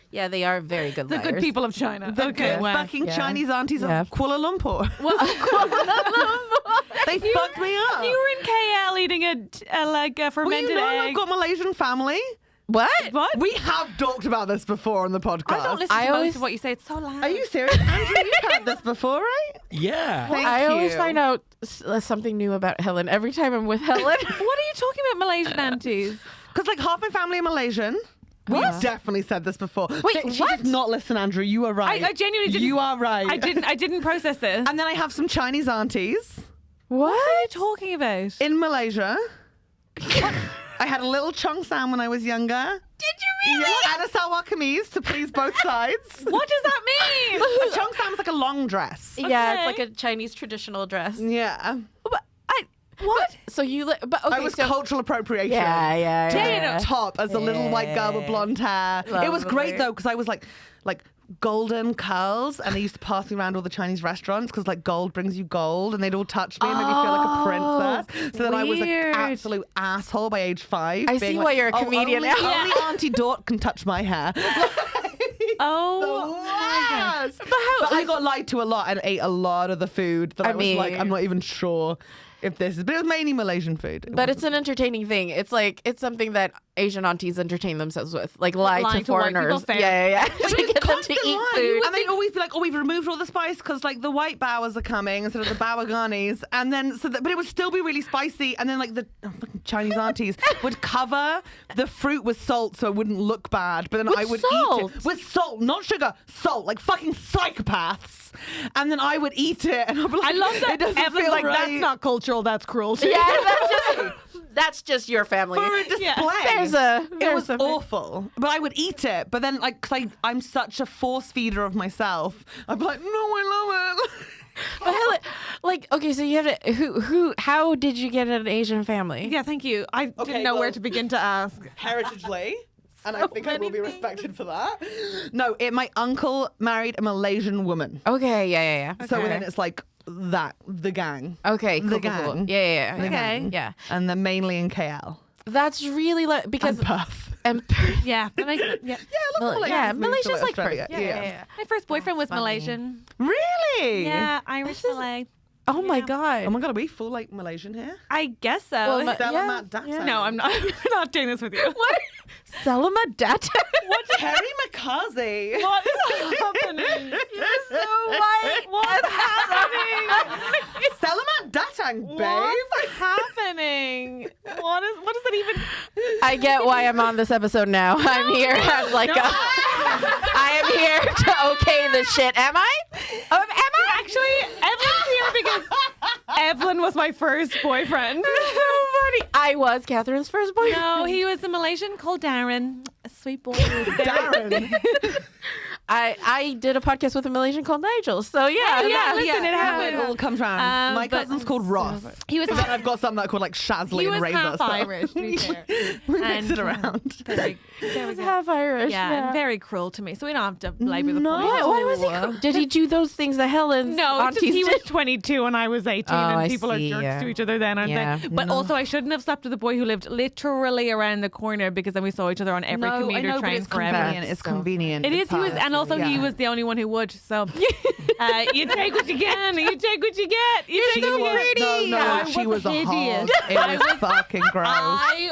Yeah, they are very good The liars. good people of China. The okay, good wow. fucking Yeah. Chinese aunties Yeah. of Kuala Lumpur. They fucked me up. You were in KL eating a well, you fermented know egg. I've got Malaysian family. What? What? We have talked about this before on the podcast. I don't listen I to always- most of what you say. It's so loud. Are you serious? Andrew, you've had this before, right? Yeah. Thank I always you. find out something new about Helen every time I'm with Helen. What are you talking about, Malaysian aunties? Because like half my family are Malaysian. We've definitely said this before. Wait, She what? did not listen, Andrew. You are right. I genuinely didn't. You are right. I didn't process this. And then I have some Chinese aunties What are you talking about? in Malaysia. I had a little chong sam when I was younger. Did you really? Yeah, and a salwar kameez to please both sides. What does that mean? A chong sam is like a long dress. Yeah, Okay. it's like a Chinese traditional dress. Yeah. What? So you, but okay, I was so cultural appropriation. yeah. Top as a little white girl with blonde hair. It was great Lovely. though because I was like golden curls, and they used to pass me around all the Chinese restaurants because like gold brings you gold, and they'd all touch me and make me feel like a princess. So then I was an weird. absolute asshole by age 5. I being see like, why you're a comedian only, now." Only Auntie Dot can touch my hair. Oh. Yes. But I got lied to a lot and ate a lot of the food that I was like, mean- I'm not even sure if this is, but it was mainly Malaysian food. But it's an entertaining thing. It's like it's something that Asian aunties entertain themselves with, like lie Lying to to white people, foreigners. fair. Yeah. to get them to Constant eat lie. food. And they'd always be like, "Oh, we've removed all the spice because like the white bowers are coming instead of the bawaganis." And then but it would still be really spicy. And then like the fucking Chinese aunties would cover the fruit with salt so it wouldn't look bad. But then With I would eat salt? it with salt, not sugar, salt, like fucking psychopaths. And then I would eat it, and I'd be like, I love that It doesn't Evelyn's feel like, right. that's not cultural, that's cruelty. Yeah, that's just your family. For a display. Yeah. It was awful, but I would eat it. But then, like, cause I'm such a force feeder of myself, I'd be like, no, I love it. But Helen, like, okay, so you have to, how did you get an Asian family? Yeah, thank you. I didn't know where to begin to ask. Heritagely. And I think I will be respected for that. No, my uncle married a Malaysian woman. Okay, yeah. So Okay. then it's like the gang. Okay, The cool, cool. gang. Yeah. Okay. Yeah. And they're mainly in KL. That's really because And Perth. Yeah, that makes sense. Yeah. Malaysia's like Perth. Yeah. My first boyfriend was Malaysian. Really? Yeah, Irish Malay. Oh my Oh god. my god, are we full like Malaysian here? I guess so. Well, Stella yeah, Matt Data. no, I'm not. I'm not doing this with you. What? Salama Data? What's Terry McCarthy? What is happening? You're so white. What's happening? Salamat Datang, babe. What's happening? What does it even? I get why I'm on this episode now. I'm here as like I am here to okay the shit. Am I? Am I? Actually, Evelyn's here because Evelyn was my first boyfriend. I was Catherine's first boyfriend. No, he was a Malaysian called Darren. A sweet boy. Darren. I did a podcast with a Malaysian called Nigel. So yeah. Listen, it happened. It all comes round. My but- cousin's called Ross. He was But then I've got some that are called like Shazly he and was Razor. half so Irish, to be fair. we mix And, it around. Very, He was half Irish. and very cruel to me. So we don't have to belabor the No. point. Why was he? Did he do those things that Helen's No, it's aunties just he was did? 22 and I was 18, Oh, and I people see, are jerks yeah. to each other then, aren't Yeah. they? But also, I shouldn't have slept with a boy who lived literally around the corner because then we saw each other on every commuter but train it's forever. convenient. It's So- convenient. It is. It's He was, hard. and also he Yeah. was the only one who would. So you take what you can. You take what you get. You She take what you was, get. no, I she was a hideous. hog. It was fucking gross. I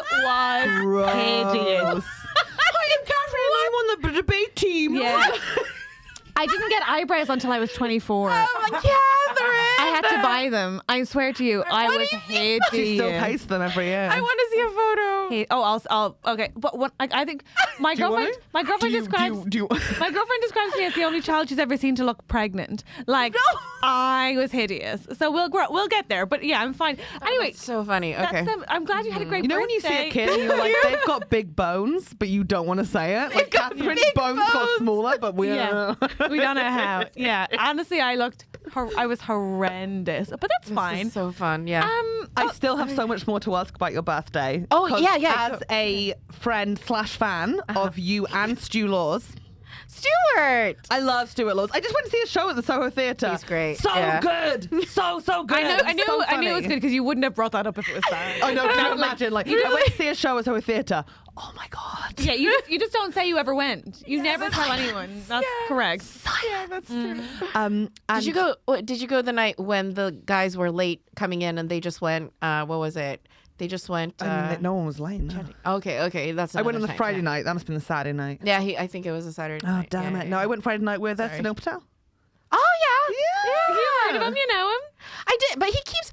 was hideous. I am Catherine. I'm on the debate team. Yeah. I didn't get eyebrows until I was 24. Oh, Catherine! I had to buy them. I swear to you, I What do was you mean? hideous. She still pays them every year. I want to see a photo. Hey, I'll okay. But what I think my Do you want girlfriend it? my girlfriend describes my girlfriend describes me as the only child she's ever seen to look pregnant. Like I was hideous. So we'll get there. But yeah, I'm fine. Anyway, That's so funny. Okay. I'm glad you had a great You know birthday. when you see a kid and you're like, they've got big bones, but you don't want to say it? Like Catherine's bones got smaller, but we Yeah. We don't know how. Yeah. Honestly, I was horrendous. But that's fine. This is so fun. Yeah. I still have so much more to ask about your birthday. Oh, 'Cause yeah. As a friend / fan of you and Stu Laws, Stuart. I love Stuart Laws. I just went to see a show at the Soho Theatre. He's great. So Yeah. good. So good. I knew So I knew it was funny. good because you wouldn't have brought that up if it was bad. I know, can you imagine? Like, I went to see a show at Soho Theatre. Oh my God. Yeah, you just don't say you ever went. You never tell anyone. That's correct. Yeah, that's true. And Did you go the night when the guys were late coming in and they just went? What was it? They just went. I mean, no one was late. No. Okay. That's. I went on the another time, Friday yeah. night. That must have been the Saturday night. Yeah, I think it was a Saturday. Oh, night. damn Yeah, it. yeah, No, yeah. I went Friday night with Sorry. Sunil Patel. Oh yeah. You heard of him? You know him? I did, but he keeps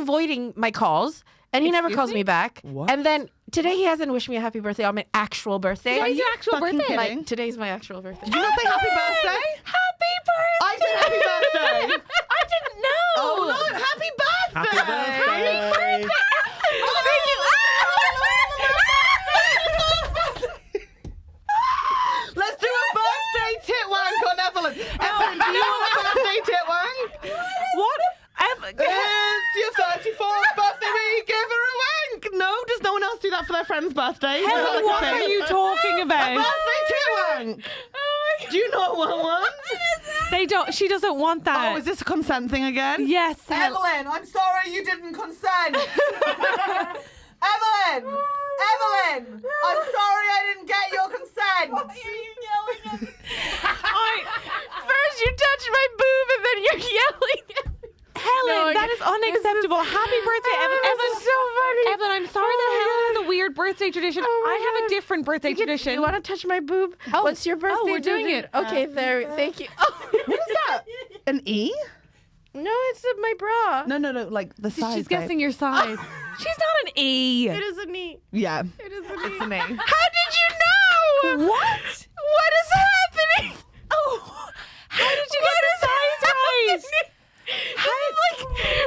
avoiding my calls, and he never Excuse calls me? me back. What? And then today he hasn't wished me a happy birthday on my actual birthday. Today's your actual fucking birthday. kidding? Like today's my actual birthday. Did you not say happy birthday? Happy birthday! I said happy birthday. I didn't know. Oh no, happy birthday. Happy birthday. Oh, thank you. Let's do a birthday tit wank on Evelyn. Evelyn, do you want a birthday tit wank? What? It's your 34th birthday week. Give her a wank. No, does no one else do that for their friend's birthday? Is that Helen, like a what thing? are you talking A about? birthday tit wank. Do you not want one? They don't. She doesn't want that. Oh, is this a consent thing again? Yes, Evelyn, I'm sorry you didn't consent. Evelyn! Evelyn! I'm sorry I didn't get your consent. Why are you yelling at me? First you touch my boob, and then you're yelling at me. Helen, that is unacceptable. Happy birthday, Evan. This is so funny. Evan, I'm sorry that Helen has a weird birthday tradition. Oh my I have a God. different birthday tradition. You want to touch my boob? What's your birthday? we're doing tradition? it. Okay, there. Thank you. Oh. What is that? An E? No, it's my bra. No, like the size. She's guessing your size. She's not an E. It is a knee. Yeah. It is a knee. It's an E. How did you know? What? What is happening? Oh, how did you get the size right?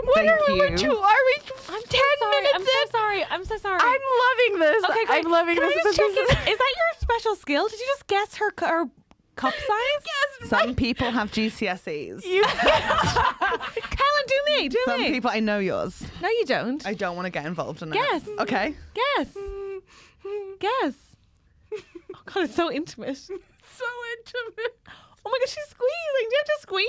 What Thank are we? you. Are we 10 minutes I'm in? so sorry. I'm so sorry. I'm loving this. Okay, great. I'm loving Can I this. just check, is that your special skill? Did you just guess her cup size? Yes, Some people have GCSEs. Helen, do me. Do Some me. people, I know yours. No, you don't. I don't want to get involved in it. Guess. Okay. Guess. Guess. Oh God, it's so intimate. So intimate. Oh my God, she's squeezing. Do you have to squeeze?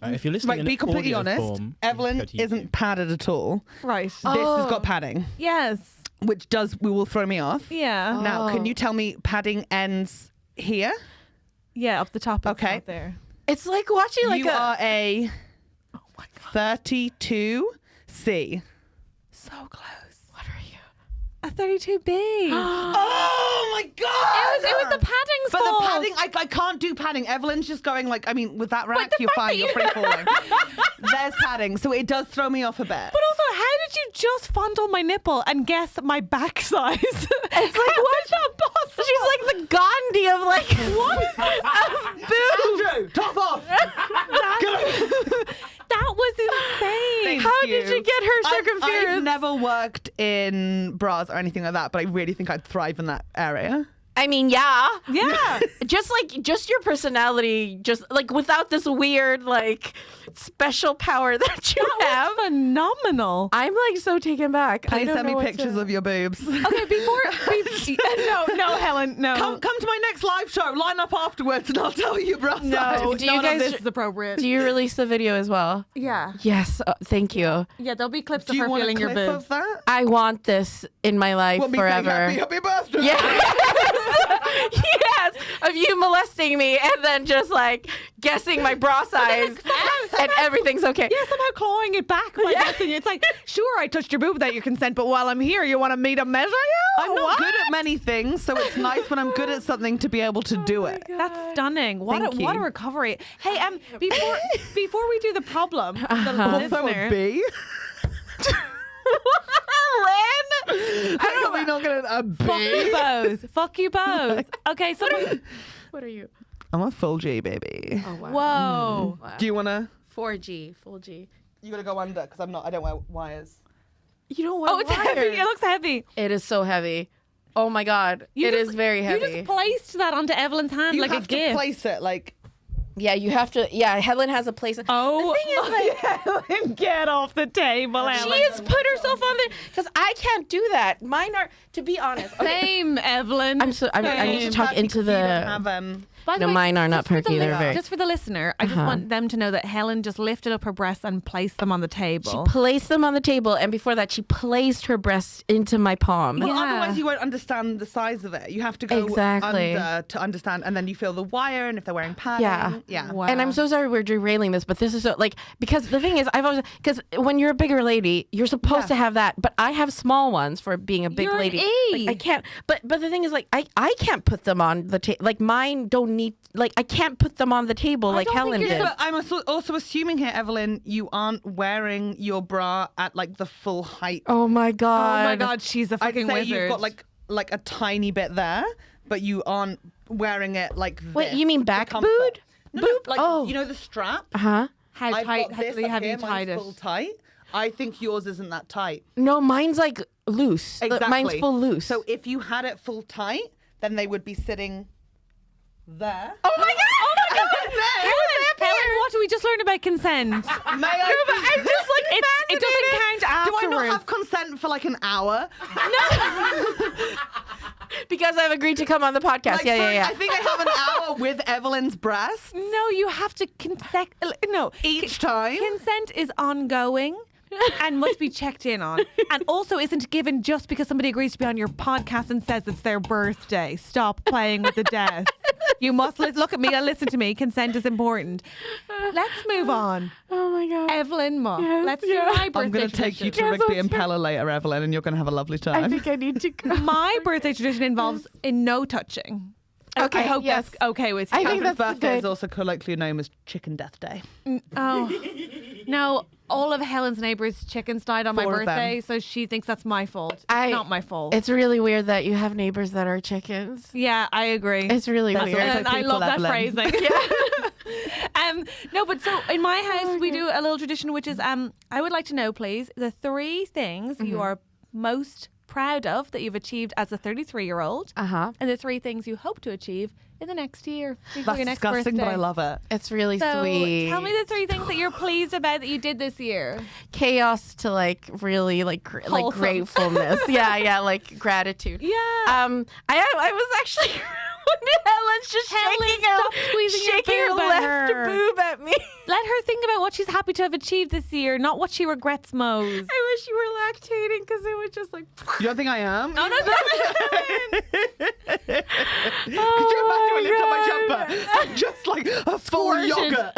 If you're listening Right, in be completely audio honest. form, Evelyn go to YouTube. isn't padded at all. Right. This has got padding, Yes. which will throw me off. Yeah. Now, can you tell me padding ends here? Yeah, up the top. It's Okay. not there. It's like watching like you a. are a 32C. So close. What are you? A 32B. Oh my God! It was the padding's But fault. the padding, I can't do padding. Evelyn's just going like, I mean, with that rack, the you're fact fine, that you're you- free falling. There's padding, so it does throw me off a bit. But also, how did you just fondle my nipple and guess my back size? It's like, what? is that possible? She's like the Gandhi of like. What is this? Andrew, top off! That was insane. Thank How did you get her I've circumference? never worked in bras or anything like that, but I really think I'd thrive in that area. I mean, yeah. Yeah. Just your personality, just like without this weird like special power that you have. Phenomenal. I'm like so taken back. I Please don't send me know what pictures to- of your boobs. Okay, no, Helen, no. Come to my next live show. Line up afterwards, and I'll tell you your bra no, size. Do you none guys- of this is appropriate. Do you release the video as well? Yeah. Yes. Thank you. Yeah, there'll be clips Do of you her want a feeling your clip boobs. of that? I want this in my life Want me saying forever. happy birthday? Yes. Yes, of you molesting me and then just like guessing my bra size and everything's okay. Yeah, somehow clawing it back by guessing. It's like, sure, I touched your boob without your consent, but while I'm here, you want me to measure you? I'm not What? good at many things, so it's nice when I'm good at something to be able to do it. That's stunning. What Thank a you. recovery. Hey, before we do the problem, the Also a listener. B. Lynn? How are we not going to Fuck you both. Fuck you both. Okay, so What are you? I'm a full G, baby. Oh wow. whoa. Wow. Do you want to? 4G, full G. You got to go under because I don't wear wires. You don't want Oh, it's heavy. It looks heavy. It is so heavy. Oh my god. You It is just- very heavy. You just placed that onto Evelyn's hand You like a have to gift. place it like. Yeah, you have to. Yeah, Helen has a place. Oh, The thing is, like, get off the table, she Ellen. has put herself on there because I can't do that. Mine are, to be honest. Okay. Same, Evelyn. I need to talk into You don't the. have, By the No, way, mine are not just for the perky, they're very- Just for the listener, I just want them to know that Helen just lifted up her breasts and placed them on the table. She placed them on the table, and before that, she placed her breast into my palm. well, Yeah. otherwise you won't understand the size of it. You have to go Exactly. under to understand, and then you feel the wire, and if they're wearing padding. Yeah. Wow. And I'm so sorry we're derailing this, but this is so like because the thing is I've always because when you're a bigger lady, you're supposed to have that, but I have small ones for being a big You're an lady. E. Like, I can't. But the thing is like I can't put them on the table. Like mine don't need. Like I can't put them on the table like Helen did. But I'm also assuming here, Evelyn, you aren't wearing your bra at like the full height. Oh my Oh god. my god, she's a I'd fucking say wizard. you've got like a tiny bit there, but you aren't wearing it like this. Wait, you mean for back comfort. booed? No, like Oh. you know the strap. Huh? how I've tight got this up have here, you tied mine's it? full tight. I think yours isn't that tight. No, mine's like loose. Exactly. Mine's full loose. So if you had it full tight, then they would be sitting there. oh my god! Oh my god! Helen, what do we just learn about consent? May I? I'm just like It doesn't count Do I afterwards. not have consent for like an hour? because I've agreed to come on the podcast. Like, yeah. I think I have an hour with Evelyn's breasts No, you have to consent. No, each time. consent is ongoing and must be checked in on, and also isn't given just because somebody agrees to be on your podcast and says it's their birthday. Stop playing with the death. You must look at me and listen to me. Consent is important. Let's move on. Oh my god. Evelyn Mok. Yes, Let's yeah. do my birthday I'm going to take you to tradition. Rigby Impeller later, Evelyn, and you're going to have a lovely time. I think I need to go. My birthday tradition involves in no touching. Okay, I hope yes. that's okay with you. I think Catherine's that's birthday good. is also colloquially known as Chicken Death Day. Oh no! All of Helen's neighbors' chickens died on my 4 of them. birthday, so she thinks that's my fault. It's not my fault. It's really weird that you have neighbors that are chickens. Yeah, I agree. It's really That's weird. also and I people, love that Evelyn. phrasing. No, but so in my house we do a little tradition, which is I would like to know, please, the 3 things you are most proud of that you've achieved as a 33-year-old, Uh-huh. and the 3 things you hope to achieve in the next year. Before That's your next disgusting, but birthday. I love it. It's really So sweet. tell me the 3 things that you're pleased about that you did this year. Chaos to like really like like Wholesome. gratefulness. yeah, like gratitude. Yeah. I was actually Helen's just shaking stop squeezing your shaking her boob at left her. boob at me. Let her think about what she's happy to have achieved this year, not what she regrets most. I wish you were lactating because it would just like. You don't think I am? No, no, Could you imagine when you took my jumper? I'm just like a full Squirted. yogurt.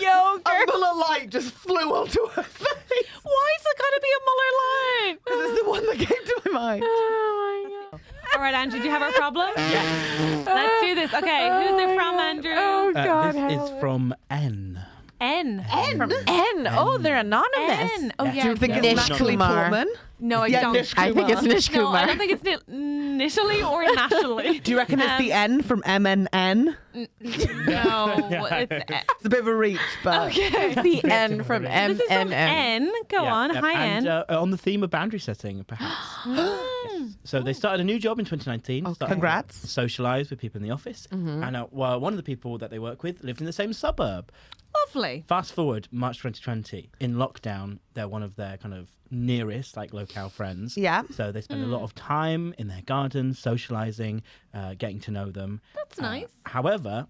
Yogurt. A Muller light just flew onto her face. Why is it got to be a Muller line? This is the one that came to my mind. Oh my god. All right, Andrew, do you have our problem? Yes. Let's do this. Okay, who's it from, Andrew? Oh god. This is Helen. from N. N. From N. Oh, they're anonymous. N. Oh, Yeah. yeah. Do you think yeah. it's Nish Natalie Kumar. Portman? No, I Yeah, don't. Nish I think it's Kumar. Nish No, Kumar. I don't think it's initially or nationally. Do you reckon it's the N from MNN? No, it's It's a bit of a reach, but okay. the N from M This is from N N. N. Go on. Hi, and, N. on the theme of boundary setting, perhaps. Yes. So they started a new job in 2019. started to Congrats. Socialise with people in the office. And well, one of the people that they work with lived in the same suburb. Lovely. Fast forward March 2020, in lockdown, they're one of their kind of nearest, like, locale friends. Yeah. So they spend a lot of time in their gardens, socialising, getting to know them. That's nice. However,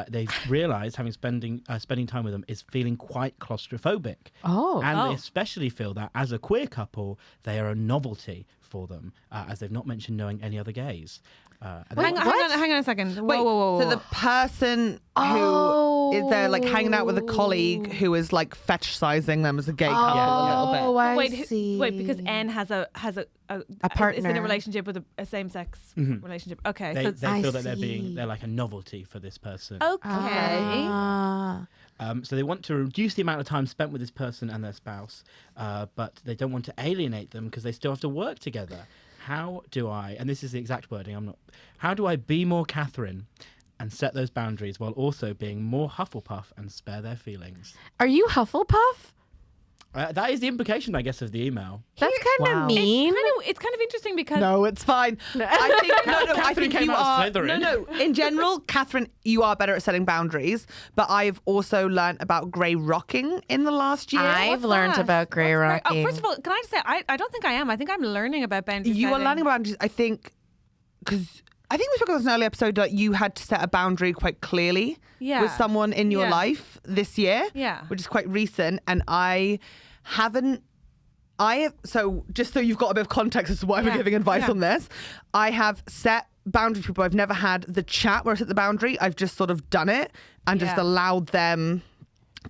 they've realised spending time with them is feeling quite claustrophobic. Oh. And they especially feel that as a queer couple, they are a novelty for them, as they've not mentioned knowing any other gays. And Hang they- on a second. Whoa, whoa, whoa. So the person who is they're like hanging out with a colleague who is like fetishizing them as a gay couple a little bit. Oh, I Wait, see. wait, because N has a partner. is in a relationship with a same-sex relationship. Okay, They, so they I feel that see. they're like a novelty for this person. okay. So they want to reduce the amount of time spent with this person and their spouse, but they don't want to alienate them because they still have to work together. How do I, and this is the exact wording, how do I be more Catherine and set those boundaries while also being more Hufflepuff and spare their feelings? Are you Hufflepuff? That is the implication, I guess, of the email. That's kind of Wow. mean. It's kind of interesting because No, it's fine. I think I Catherine think came you out are. as Slytherin. No. In general, Catherine, you are better at setting boundaries. But I've also learned about grey rocking in the last year. I've learned that? about grey What's rocking. Oh, first of all, can I just say I don't think I am. I think I'm learning about boundaries. You are setting. learning about boundaries. I think because I think we spoke about this in an early episode that you had to set a boundary quite clearly Yeah. with someone in your Yeah. life this year. Yeah. which is quite recent, and I haven't. So just so you've got a bit of context as to why we're Yeah. giving advice Yeah. on this, I have set boundaries with people. I've never had the chat where I set the boundary. I've just sort of done it and just Yeah. allowed them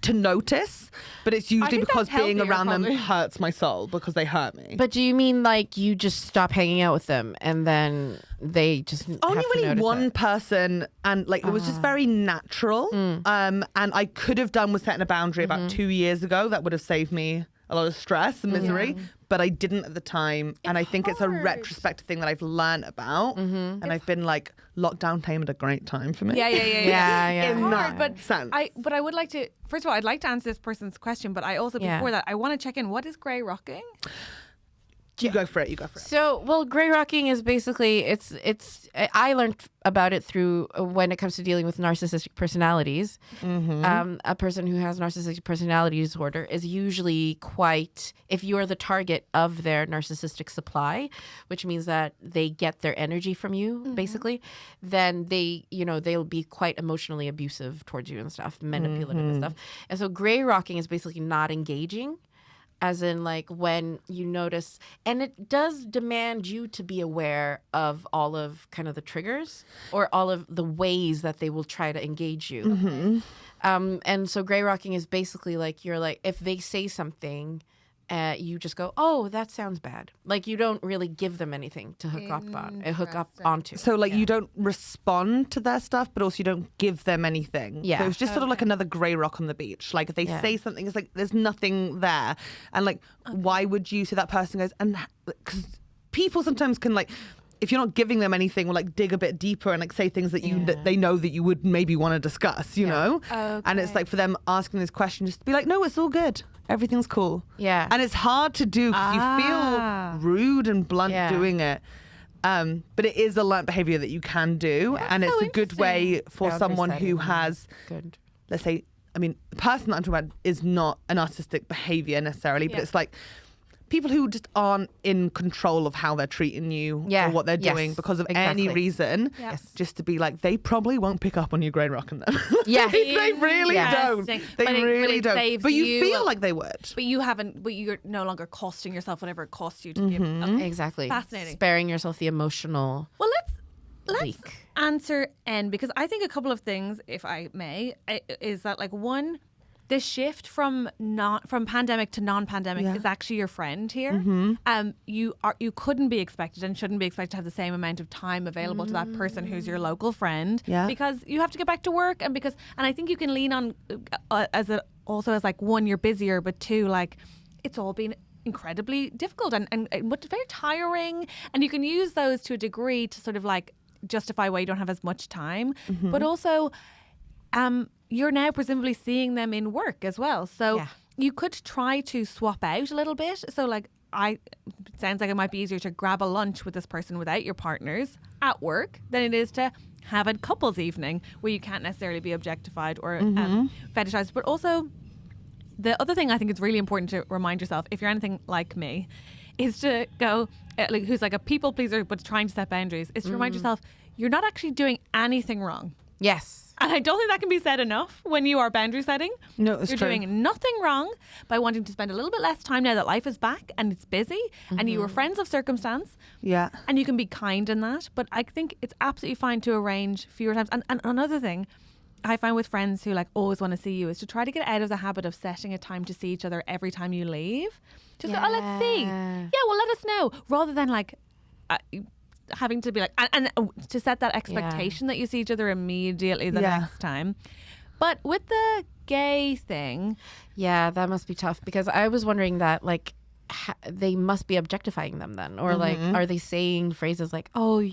to notice. But it's usually think because that's being healthier, around probably. them hurts my soul because they hurt me. But do you mean like you just stop hanging out with them and then they just Only have to really notice one it? person, and like it was just very natural. And I could have done with setting a boundary about 2 years ago. That would have saved me a lot of stress and misery, but I didn't at the time. And I think it's a hard. retrospective thing that I've learned about. And I've been like, lockdown came at a great time for me. Yeah. Yeah. In that But sense. but I would like to. First of all, I'd like to answer this person's question, but I also Yeah. before that I want to check in. What is grey rocking? You go for it. So, well, grey rocking is basically it's. I learned about it through when it comes to dealing with narcissistic personalities. A person who has narcissistic personality disorder is usually quite. If you are the target of their narcissistic supply, which means that they get their energy from you, basically, then they'll be quite emotionally abusive towards you and stuff, manipulative and stuff. And so, grey rocking is basically not engaging. As in, like, when you notice, and it does demand you to be aware of all of kind of the triggers or all of the ways that they will try to engage you. And so grey rocking is basically like, you're like, if they say something, you just go, oh, that sounds bad. Like, you don't really give them anything to hook up onto. So like you don't respond to their stuff, but also you don't give them anything. Yeah. So it's just sort of like another grey rock on the beach. Like if they say something, it's like there's nothing there. And like, why would you? So that person goes, and because people sometimes can like, if you're not giving them anything, will like dig a bit deeper and like say things that that they know that you would maybe want to discuss, you know? And it's like for them asking this question, just to be like, no, it's all good. Everything's cool. Yeah. And it's hard to do because you feel rude and blunt doing it. But it is a learnt behavior that you can do. And it's a good way for Boundary someone who setting. has, Good. let's say, I mean, the person that I'm talking about is not a narcissistic behavior necessarily, but it's like people who just aren't in control of how they're treating you or what they're doing because of any reason, just to be like, they probably won't pick up on you grey rocking them. Yeah. they really don't. They But it really don't. saves But you you feel like they would. But you're no longer costing yourself whatever it costs you to give. Okay. Exactly. Fascinating. Sparing yourself the emotional Well, let's week. answer N, because I think a couple of things, if I may, is that like one, the shift from pandemic to non-pandemic is actually your friend here. You couldn't be expected and shouldn't be expected to have the same amount of time available to that person who's your local friend, because you have to get back to work, and I think you can lean on as like one, you're busier, but two, like it's all been incredibly difficult and very tiring, and you can use those to a degree to sort of like justify why you don't have as much time, but also you're now presumably seeing them in work as well. So you could try to swap out a little bit. So like it sounds like it might be easier to grab a lunch with this person without your partners at work than it is to have a couples evening where you can't necessarily be objectified or fetishized. But also the other thing I think is really important to remind yourself, if you're anything like me, is to go, who's like a people pleaser but trying to set boundaries, is to remind yourself you're not actually doing anything wrong. Yes. And I don't think that can be said enough when you are boundary setting. No, it's You're true. doing nothing wrong by wanting to spend a little bit less time now that life is back and it's busy and you were friends of circumstance. Yeah. And you can be kind in that. But I think it's absolutely fine to arrange fewer times. And another thing, I find with friends who like always want to see you is to try to get out of the habit of setting a time to see each other every time you leave. Just go, oh, let's see. Yeah, well, let us know. Rather than like having to be like, and to set that expectation that you see each other immediately the next time. But with the gay thing. Yeah, that must be tough because I was wondering that like they must be objectifying them then. Or like, are they saying phrases like, oh,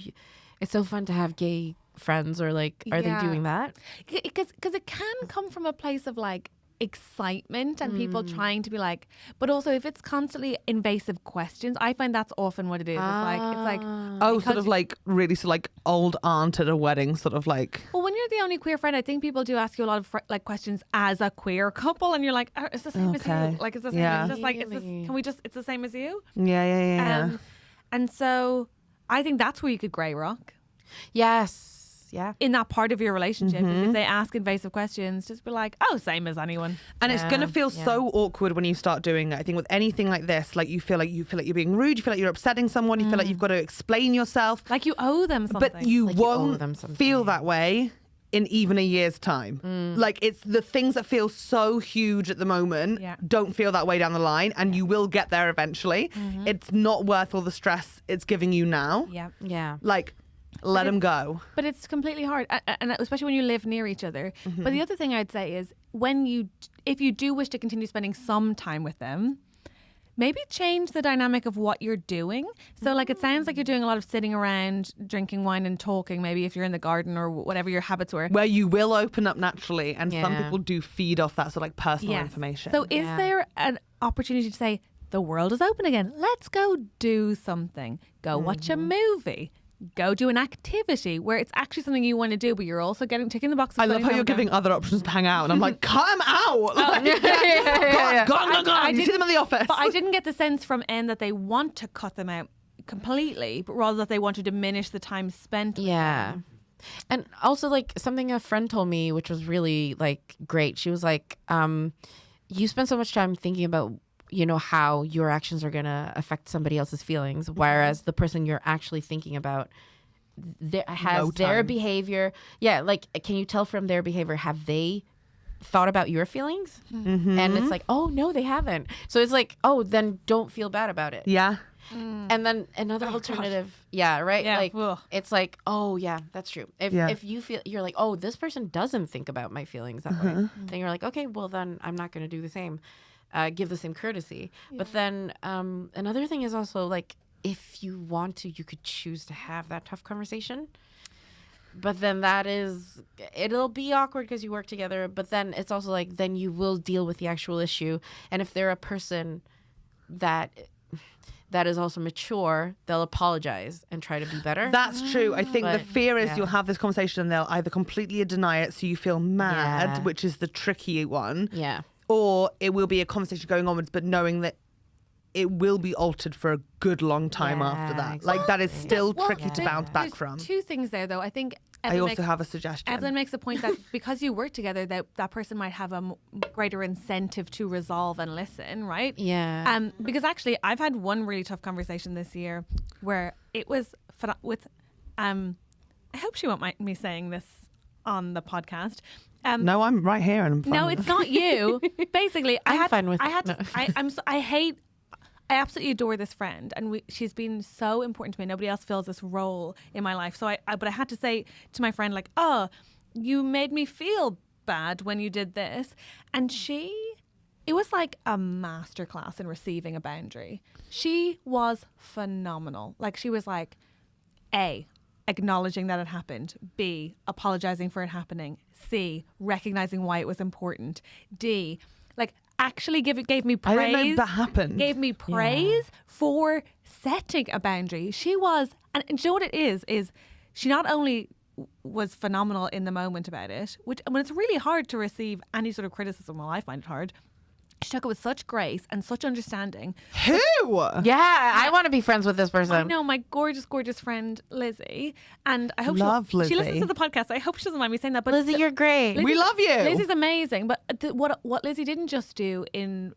it's so fun to have gay friends, or like are they doing that? Because it can come from a place of like excitement and people trying to be like, but also if it's constantly invasive questions, I find that's often what it is. It's like sort of like really sort of like old aunt at a wedding, sort of like. Well, when you're the only queer friend, I think people do ask you a lot of like questions as a queer couple, and you're like, oh, it's the same as you. Like it's the same. It's just like it's the same as you. Yeah. And so I think that's where you could grey rock. Yes. Yeah. In that part of your relationship, is if they ask invasive questions, just be like, oh, same as anyone. And it's going to feel so awkward when you start doing it. I think with anything like this, like you feel like you're being rude, you feel like you're upsetting someone, you feel like you've got to explain yourself. Like you owe them something. But you won't feel that way in even a year's time. Like it's the things that feel so huge at the moment don't feel that way down the line, and you will get there eventually. It's not worth all the stress it's giving you now. Yeah. Like, let them go. But it's completely hard, and especially when you live near each other. But the other thing I'd say is if you do wish to continue spending some time with them, maybe change the dynamic of what you're doing. So like it sounds like you're doing a lot of sitting around, drinking wine and talking, maybe if you're in the garden or whatever your habits were. Where you will open up naturally, and some people do feed off that sort of like personal information. So is there an opportunity to say, the world is open again, let's go do something, go watch a movie, go do an activity where it's actually something you want to do, but you're also ticking the box. I love how you're giving other options to hang out, and I'm like, come out! Like, go on. You see them in the office. But I didn't get the sense from N that they want to cut them out completely, but rather that they want to diminish the time spent with them. And also like something a friend told me, which was really like great. She was like, you spend so much time thinking about how your actions are going to affect somebody else's feelings, whereas the person you're actually thinking about has their behavior. Yeah, like, can you tell from their behavior, have they thought about your feelings? And it's like, oh, no, they haven't. So it's like, oh, then don't feel bad about it. Yeah. And then another alternative. Gosh. Yeah, right? Yeah, like, it's like, oh, yeah, that's true. If you feel, you're like, oh, this person doesn't think about my feelings that way, then you're like, okay, well, then I'm not going to do the same. Give the same courtesy. But then another thing is also like, if you want to, you could choose to have that tough conversation. But then it'll be awkward because you work together. But then it's also like, then you will deal with the actual issue. And if they're a person that is also mature, they'll apologize and try to be better. That's true. I think the fear is you'll have this conversation and they'll either completely deny it, so you feel mad, which is the tricky one. Yeah. Or it will be a conversation going onwards, but knowing that it will be altered for a good long time after that. Exactly. Like that is still tricky to bounce back from. Two things there, though. I think I also have a suggestion. Evelyn makes the point that because you work together, that person might have a greater incentive to resolve and listen, right? Yeah. Because actually, I've had one really tough conversation this year where it was with. I hope she won't mind me saying this on the podcast. No, I'm right here and I'm fine. No, it's not you. Basically, I'm fine with I absolutely adore this friend, and she's been so important to me. Nobody else fills this role in my life. So but I had to say to my friend, like, oh, you made me feel bad when you did this. And it was like a masterclass in receiving a boundary. She was phenomenal. Like, she was like, A, acknowledging that it happened. B, apologizing for it happening. C, recognizing why it was important. D, like, actually gave me praise. I didn't know that happened. Gave me praise for setting a boundary. She was, and do you know what it is she not only was phenomenal in the moment about it, which, when it's really hard to receive any sort of criticism, well, I find it hard. She took it with such grace and such understanding. Who? Yeah, I want to be friends with this person. I know, my gorgeous, gorgeous friend Lizzie, and I hope Lizzie. She listens to the podcast. I hope she doesn't mind me saying that. But Lizzie, you're great. We love you. Lizzie's amazing. But what Lizzie didn't just do in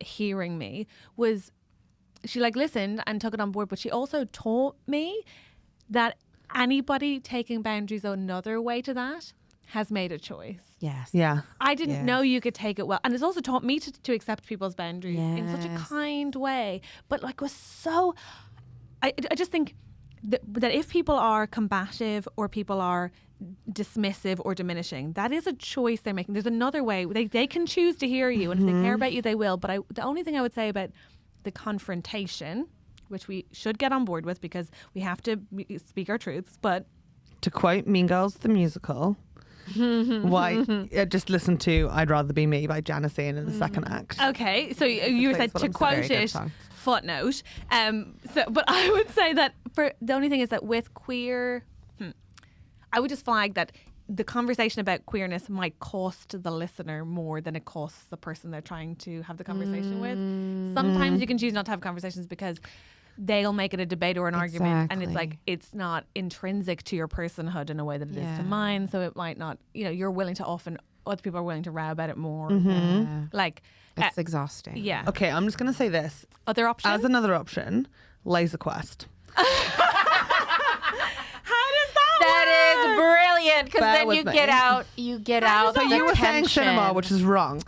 hearing me was she like listened and took it on board, but she also taught me that anybody taking boundaries another way to that has made a choice. Yes. Yeah. I didn't know you could take it well. And it's also taught me to accept people's boundaries in such a Yes. kind way. But like was so... I just think that if people are combative or people are dismissive or diminishing, that is a choice they're making. There's another way. They can choose to hear you. And if they care about you, they will. But the only thing I would say about the confrontation, which we should get on board with because we have to speak our truths, but... To quote Mean Girls the musical, just listen to I'd Rather Be Me by Janisine in the second act. Okay, so you said to quote it, footnote. But I would say that the only thing is that with queer, I would just flag that the conversation about queerness might cost the listener more than it costs the person they're trying to have the conversation with. Sometimes you can choose not to have conversations because they'll make it a debate or an argument, and it's like it's not intrinsic to your personhood in a way that it is to mine, so it might not, you're willing to often, other people are willing to row about it more. Like It's exhausting. yeah. Okay, I'm just going to say this. Other option? As another option, Laser Quest. How does that That is brilliant because Bear then with you me. get out So the you were saying tension. cinema, which is wrong.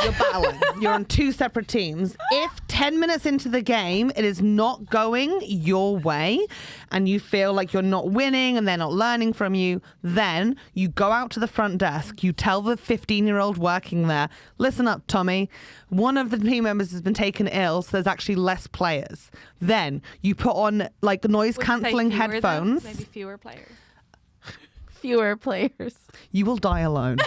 You're battling. You're on two separate teams. If 10 minutes into the game it is not going your way and you feel like you're not winning and they're not learning from you, then you go out to the front desk. You tell the 15-year-old working there, listen up, Tommy. One of the team members has been taken ill, so there's actually less players. Then you put on like noise Would you say cancelling fewer, though? headphones. Maybe fewer players. Fewer players. You will die alone.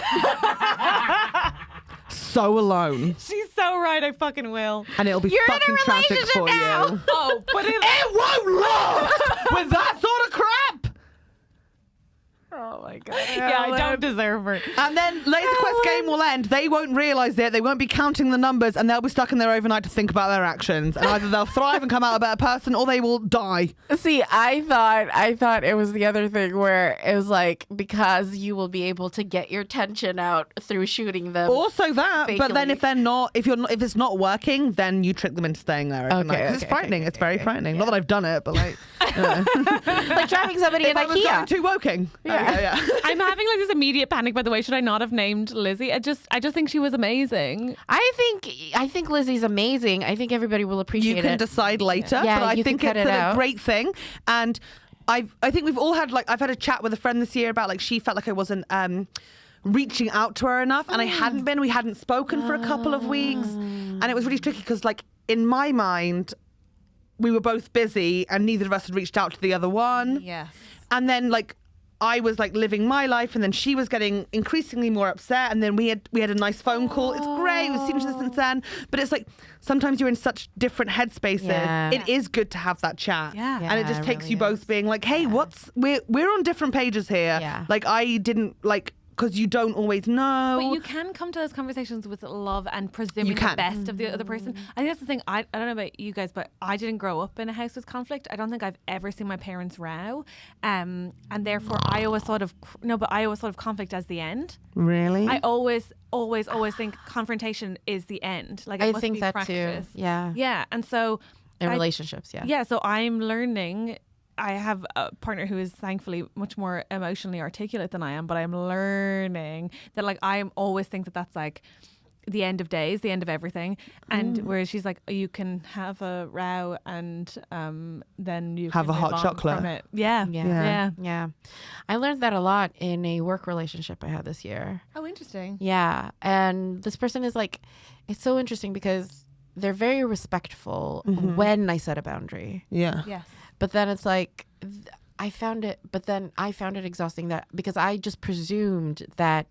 So alone. She's so right. I fucking will. And it'll be You're in a fucking tragic relationship for now. you. Oh, but It won't last with that sort of crap. Oh my god. yeah, I don't deserve her. And then Laser Quest game will end. They won't realise it. They won't be counting the numbers, and they'll be stuck in there overnight to think about their actions. And either they'll thrive and come out a better person, or they will die. See, I thought it was the other thing where it was like because you will be able to get your tension out through shooting them. Also that, but then Fakely. if they're not, if it's not working, then you trick them into staying there overnight. 'Cause it's okay, frightening. It's very frightening. Not that I've done it, but like, like driving somebody in if I was IKEA. going to Woking. Yeah. I'm having like this immediate panic. By the way, should I not have named Lizzie? I just think she was amazing. I think Lizzie's amazing. I think everybody will appreciate You can it. decide later, Yeah, but I you can think cut it's it a out. great thing. And I think we've all had I've had a chat with a friend this year about she felt like I wasn't reaching out to her enough, and I hadn't been. We hadn't spoken for a couple of weeks, and it was really tricky because in my mind, we were both busy and neither of us had reached out to the other one. Yes. And then I was living my life, and then she was getting increasingly more upset, and then we had a nice phone call. It's great. We've seen each other since then, but it's sometimes you're in such different headspaces. Yeah. It is good to have that chat, Yeah. and it just it takes really you both is. being like, hey, we're on different pages here. Yeah. I didn't because you don't always know. But you can come to those conversations with love and presuming You can. the best of the other person. I think that's the thing. I don't know about you guys, but I didn't grow up in a house with conflict. I don't think I've ever seen my parents row, and therefore I always thought of conflict as the end. Really? I always think confrontation is the end. It I must think be that practiced. too. Yeah. Yeah, and so In I- relationships, yeah. Yeah, so I'm learning. I have a partner who is thankfully much more emotionally articulate than I am, but I'm learning that I always think that that's the end of days, the end of everything. And whereas she's like, you can have a row and then you Have can a move hot on chocolate. from it. Yeah. Yeah. Yeah. I learned that a lot in a work relationship I had this year. Oh, interesting. Yeah. And this person is it's so interesting because they're very respectful when I set a boundary. yeah. Yes. But then it's I found it exhausting that because I just presumed that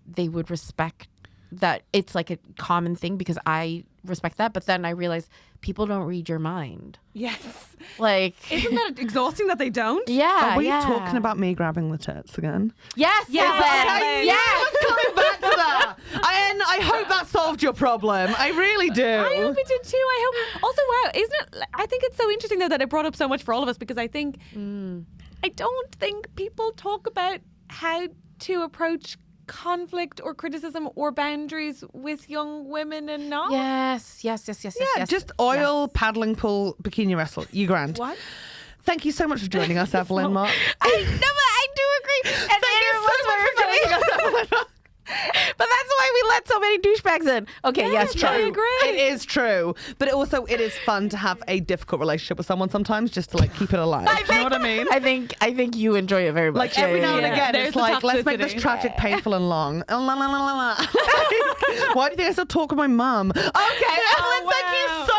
they would respect that it's a common thing because I respect that. But then I realized people don't read your mind. Yes. Isn't that exhausting that they don't? Yeah. Are we yeah. talking about me grabbing the tits again? Yes. Yes, Evelyn. yes. Coming back to that. I hope that solved your problem. I really do. I hope it did too. I hope. Also, wow, isn't it? I think it's so interesting though that it brought up so much for all of us because I think I don't think people talk about how to approach conflict or criticism or boundaries with young women enough. Yes. Yeah, Yes. just oil, paddling pool, bikini wrestle. You grand. What? Thank you so much for joining us, Evelyn Mok. I do agree. And Thank you so much for joining us, let so many douchebags in. Okay, yes, Yes, I true. agree. It is true, but it is fun to have a difficult relationship with someone sometimes, just to like keep it alive. Do you know what I mean? I think you enjoy it very much. Like every now and yeah. again, There's it's the like, let's make this toxicity. tragic, painful, and long. La, la, la, la, la. Why do you think I still talk to my mum? Okay, Evelyn, thank you wow. so